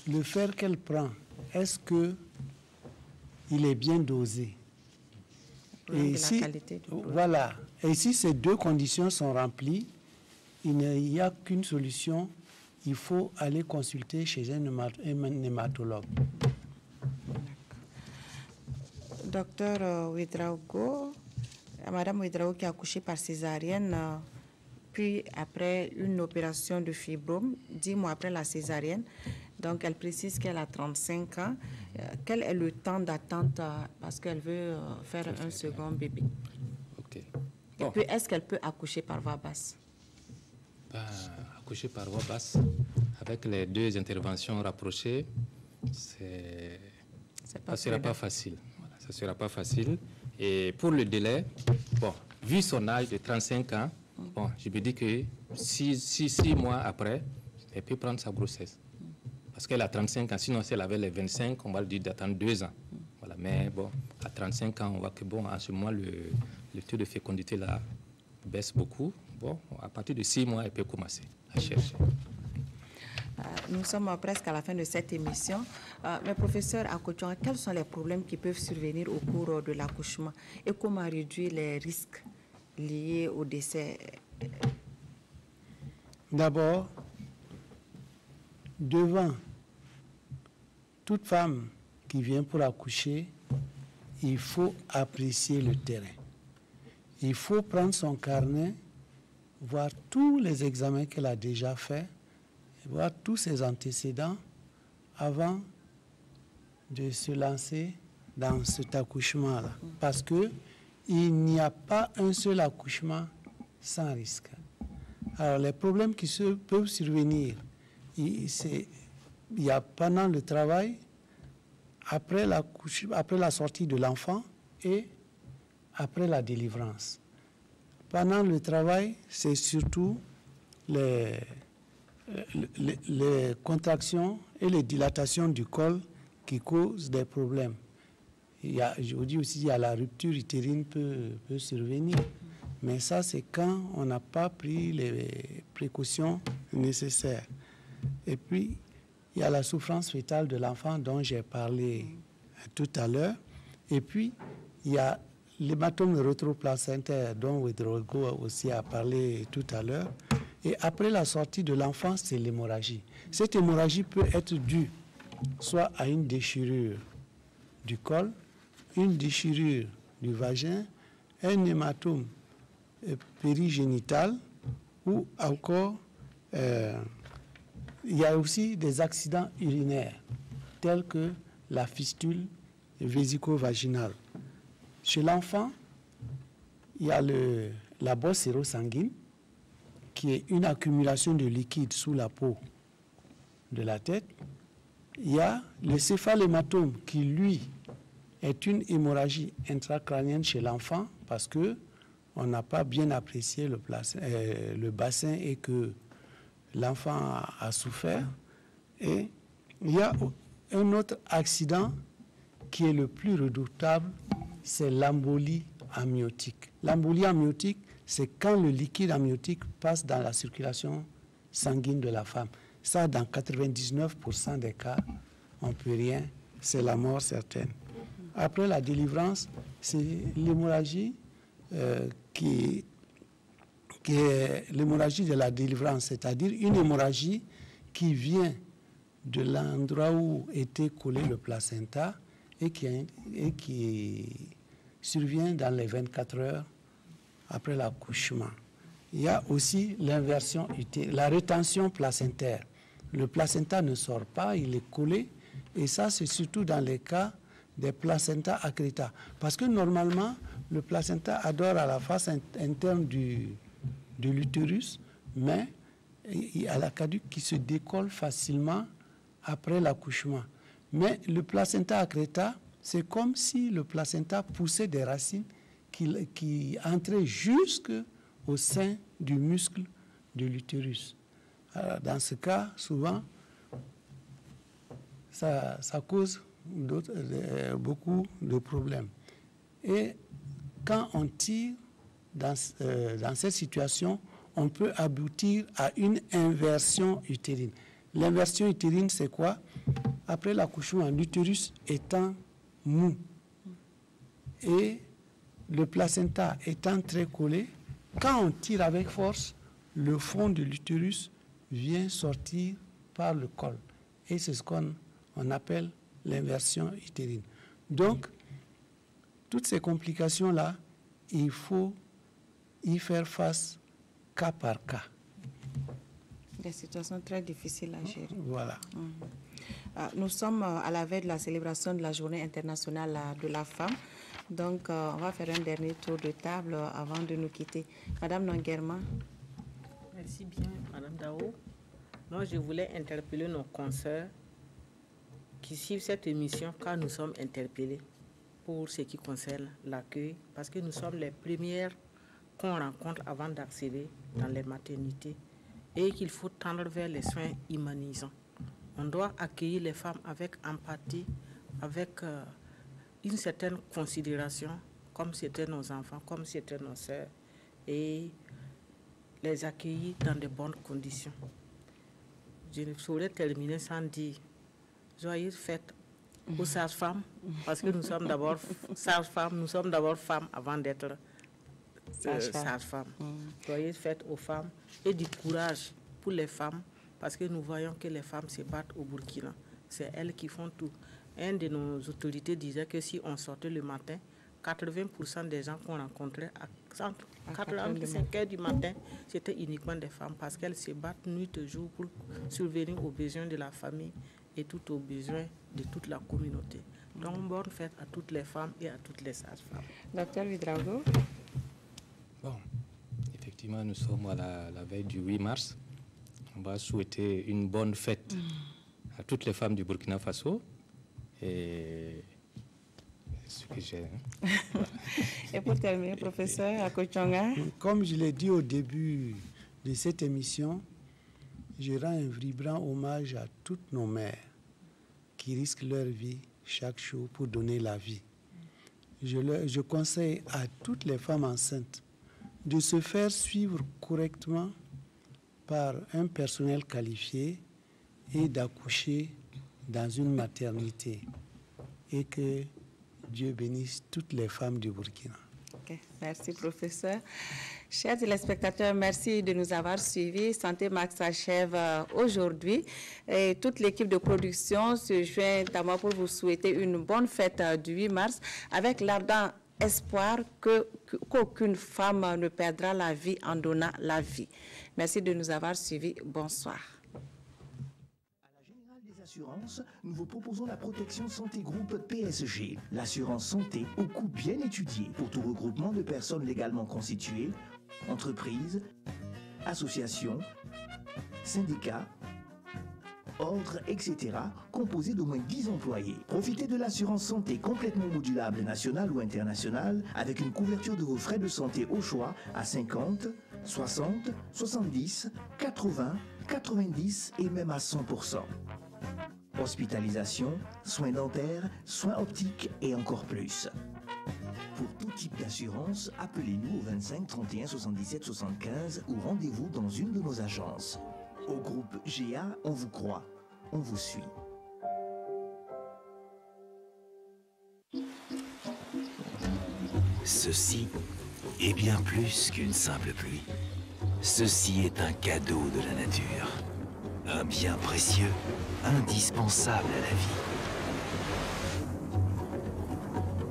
Le fer qu'elle prend, est-ce qu'il est bien dosé? Et si, voilà. Et si ces 2 conditions sont remplies, il n'y a qu'une solution. Il faut aller consulter chez un hématologue. Docteur Ouedraogo, Madame Ouedraogo qui a accouché par césarienne, puis après une opération de fibrome, 10 mois après la césarienne, donc elle précise qu'elle a 35 ans. Quel est le temps d'attente parce qu'elle veut faire un second bébé? Ok. Bon. Et puis, est-ce qu'elle peut accoucher par voie basse? Accoucher par voie basse, avec les 2 interventions rapprochées, ça ne sera pas facile. Voilà, ça ne sera pas facile. Et pour le délai, bon, vu son âge de 35 ans, bon, je me dis que 6 mois après, elle peut prendre sa grossesse. Parce qu'elle a 35 ans, sinon si elle avait les 25, on va lui dire d'attendre 2 ans. Voilà, mais bon, à 35 ans, on voit que bon, en ce moment, le taux de fécondité là baisse beaucoup. Bon, à partir de 6 mois, elle peut commencer à chercher. Nous sommes presque à la fin de cette émission. Mais professeur Akochonga, quels sont les problèmes qui peuvent survenir au cours de l'accouchement et comment réduire les risques liés au décès? D'abord, devant toute femme qui vient pour accoucher, il faut apprécier le terrain. Il faut prendre son carnet, voir tous les examens qu'elle a déjà faits, voir tous ses antécédents avant de se lancer dans cet accouchement-là. Parce qu'il n'y a pas un seul accouchement sans risque. Alors, les problèmes qui peuvent survenir, il y a pendant le travail, après la sortie de l'enfant et après la délivrance. Pendant le travail, c'est surtout les contractions et les dilatations du col qui causent des problèmes. Je vous dis aussi, il y a la rupture utérine peut survenir. Mais ça, c'est quand on n'a pas pris les précautions nécessaires. Et puis, il y a la souffrance fœtale de l'enfant dont j'ai parlé tout à l'heure. Et puis, il y a l'hématome rétroplacentaire dont Ouedraogo aussi a parlé tout à l'heure. Et après la sortie de l'enfant, c'est l'hémorragie. Cette hémorragie peut être due soit à une déchirure du col, une déchirure du vagin, un hématome périgénital ou encore il y a aussi des accidents urinaires tels que la fistule vésico-vaginale. Chez l'enfant, il y a la bosse sérosanguine qui est une accumulation de liquide sous la peau de la tête. Il y a le céphalématome qui, lui, est une hémorragie intracrânienne chez l'enfant parce que on n'a pas bien apprécié le bassin et que l'enfant a souffert. Et il y a un autre accident qui est le plus redoutable, c'est l'embolie amniotique. L'embolie amniotique, c'est quand le liquide amniotique passe dans la circulation sanguine de la femme. Ça, dans 99% des cas, on ne peut rien, c'est la mort certaine. Après la délivrance, c'est l'hémorragie qui est l'hémorragie de la délivrance, c'est-à-dire une hémorragie qui vient de l'endroit où était collé le placenta et qui survient dans les 24 heures après l'accouchement. Il y a aussi l'inversion utérine, la rétention placentaire. Le placenta ne sort pas, il est collé, et ça c'est surtout dans les cas des placentas accreta. Parce que normalement, le placenta adore à la face interne de l'utérus, mais il y a la caduque qui se décolle facilement après l'accouchement. Mais le placenta accreta, c'est comme si le placenta poussait des racines qui entraient jusqu'au sein du muscle de l'utérus. Dans ce cas, souvent, ça cause beaucoup de problèmes. Et quand on tire dans cette situation, on peut aboutir à une inversion utérine. L'inversion utérine, c'est quoi? Après l'accouchement, l'utérus étant mou et le placenta étant très collé, quand on tire avec force, le fond de l'utérus vient sortir par le col. Et c'est ce qu'on appelle l'inversion utérine. Donc, toutes ces complications-là, il faut y faire face cas par cas. Des situations très difficiles à gérer. Voilà. Nous sommes à la veille de la célébration de la Journée internationale de la femme. Donc, on va faire un dernier tour de table avant de nous quitter. Madame Nonguerma. Merci bien, Madame Dao. Moi, je voulais interpeller nos consoeurs qui suivent cette émission quand nous sommes interpellés pour ce qui concerne l'accueil, parce que nous sommes les premières qu'on rencontre avant d'accéder dans les maternités et qu'il faut tendre vers les soins humanisants. On doit accueillir les femmes avec empathie, avec une certaine considération, comme c'était nos enfants, comme c'était nos sœurs, et les accueillir dans de bonnes conditions. Je ne saurais terminer sans dire joyeuse fête aux sages-femmes, parce que nous sommes d'abord sages-femmes, nous sommes d'abord femmes avant d'être sages-femmes. Joyeuse fête aux femmes et du courage pour les femmes, parce que nous voyons que les femmes se battent au Burkina. C'est elles qui font tout. Un de nos autorités disait que si on sortait le matin, 80% des gens qu'on rencontrait à 45 heures du matin, c'était uniquement des femmes, parce qu'elles se battent nuit et jour pour survenir aux besoins de la famille et tout aux besoins de toute la communauté. Donc, bonne fête à toutes les femmes et à toutes les sages-femmes. Docteur Ouedraogo. Bon, effectivement, nous sommes à la veille du 8 mars. On va souhaiter une bonne fête à toutes les femmes du Burkina Faso. Et ce que j'ai. Et pour terminer, professeur Akochonga. Comme je l'ai dit au début de cette émission, je rends un vibrant hommage à toutes nos mères qui risquent leur vie chaque jour pour donner la vie. Je conseille à toutes les femmes enceintes de se faire suivre correctement par un personnel qualifié et d'accoucher dans une maternité. Et que Dieu bénisse toutes les femmes du Burkina. Okay. Merci, professeur. Chers téléspectateurs, merci de nous avoir suivis. Santé Max s'achève aujourd'hui. Et toute l'équipe de production se joint à moi pour vous souhaiter une bonne fête du 8 mars avec l'ardent espoir qu'aucune femme ne perdra la vie en donnant la vie. Merci de nous avoir suivis. Bonsoir. Nous vous proposons la protection santé groupe PSG, l'assurance santé au coût bien étudié pour tout regroupement de personnes légalement constituées, entreprises, associations, syndicats, ordres, etc., composés d'au moins 10 employés. Profitez de l'assurance santé complètement modulable nationale ou internationale avec une couverture de vos frais de santé au choix à 50, 60, 70, 80, 90 et même à 100%. Hospitalisation, soins dentaires, soins optiques et encore plus. Pour tout type d'assurance, appelez-nous au 25 31 77 75 ou rendez-vous dans une de nos agences. Au groupe GA, on vous croit, on vous suit. Ceci est bien plus qu'une simple pluie. Ceci est un cadeau de la nature. Un bien précieux, indispensable à la vie.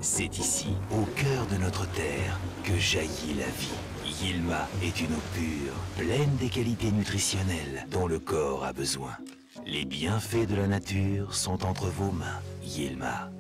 C'est ici, au cœur de notre terre, que jaillit la vie. Yilma est une eau pure, pleine des qualités nutritionnelles dont le corps a besoin. Les bienfaits de la nature sont entre vos mains. Yilma.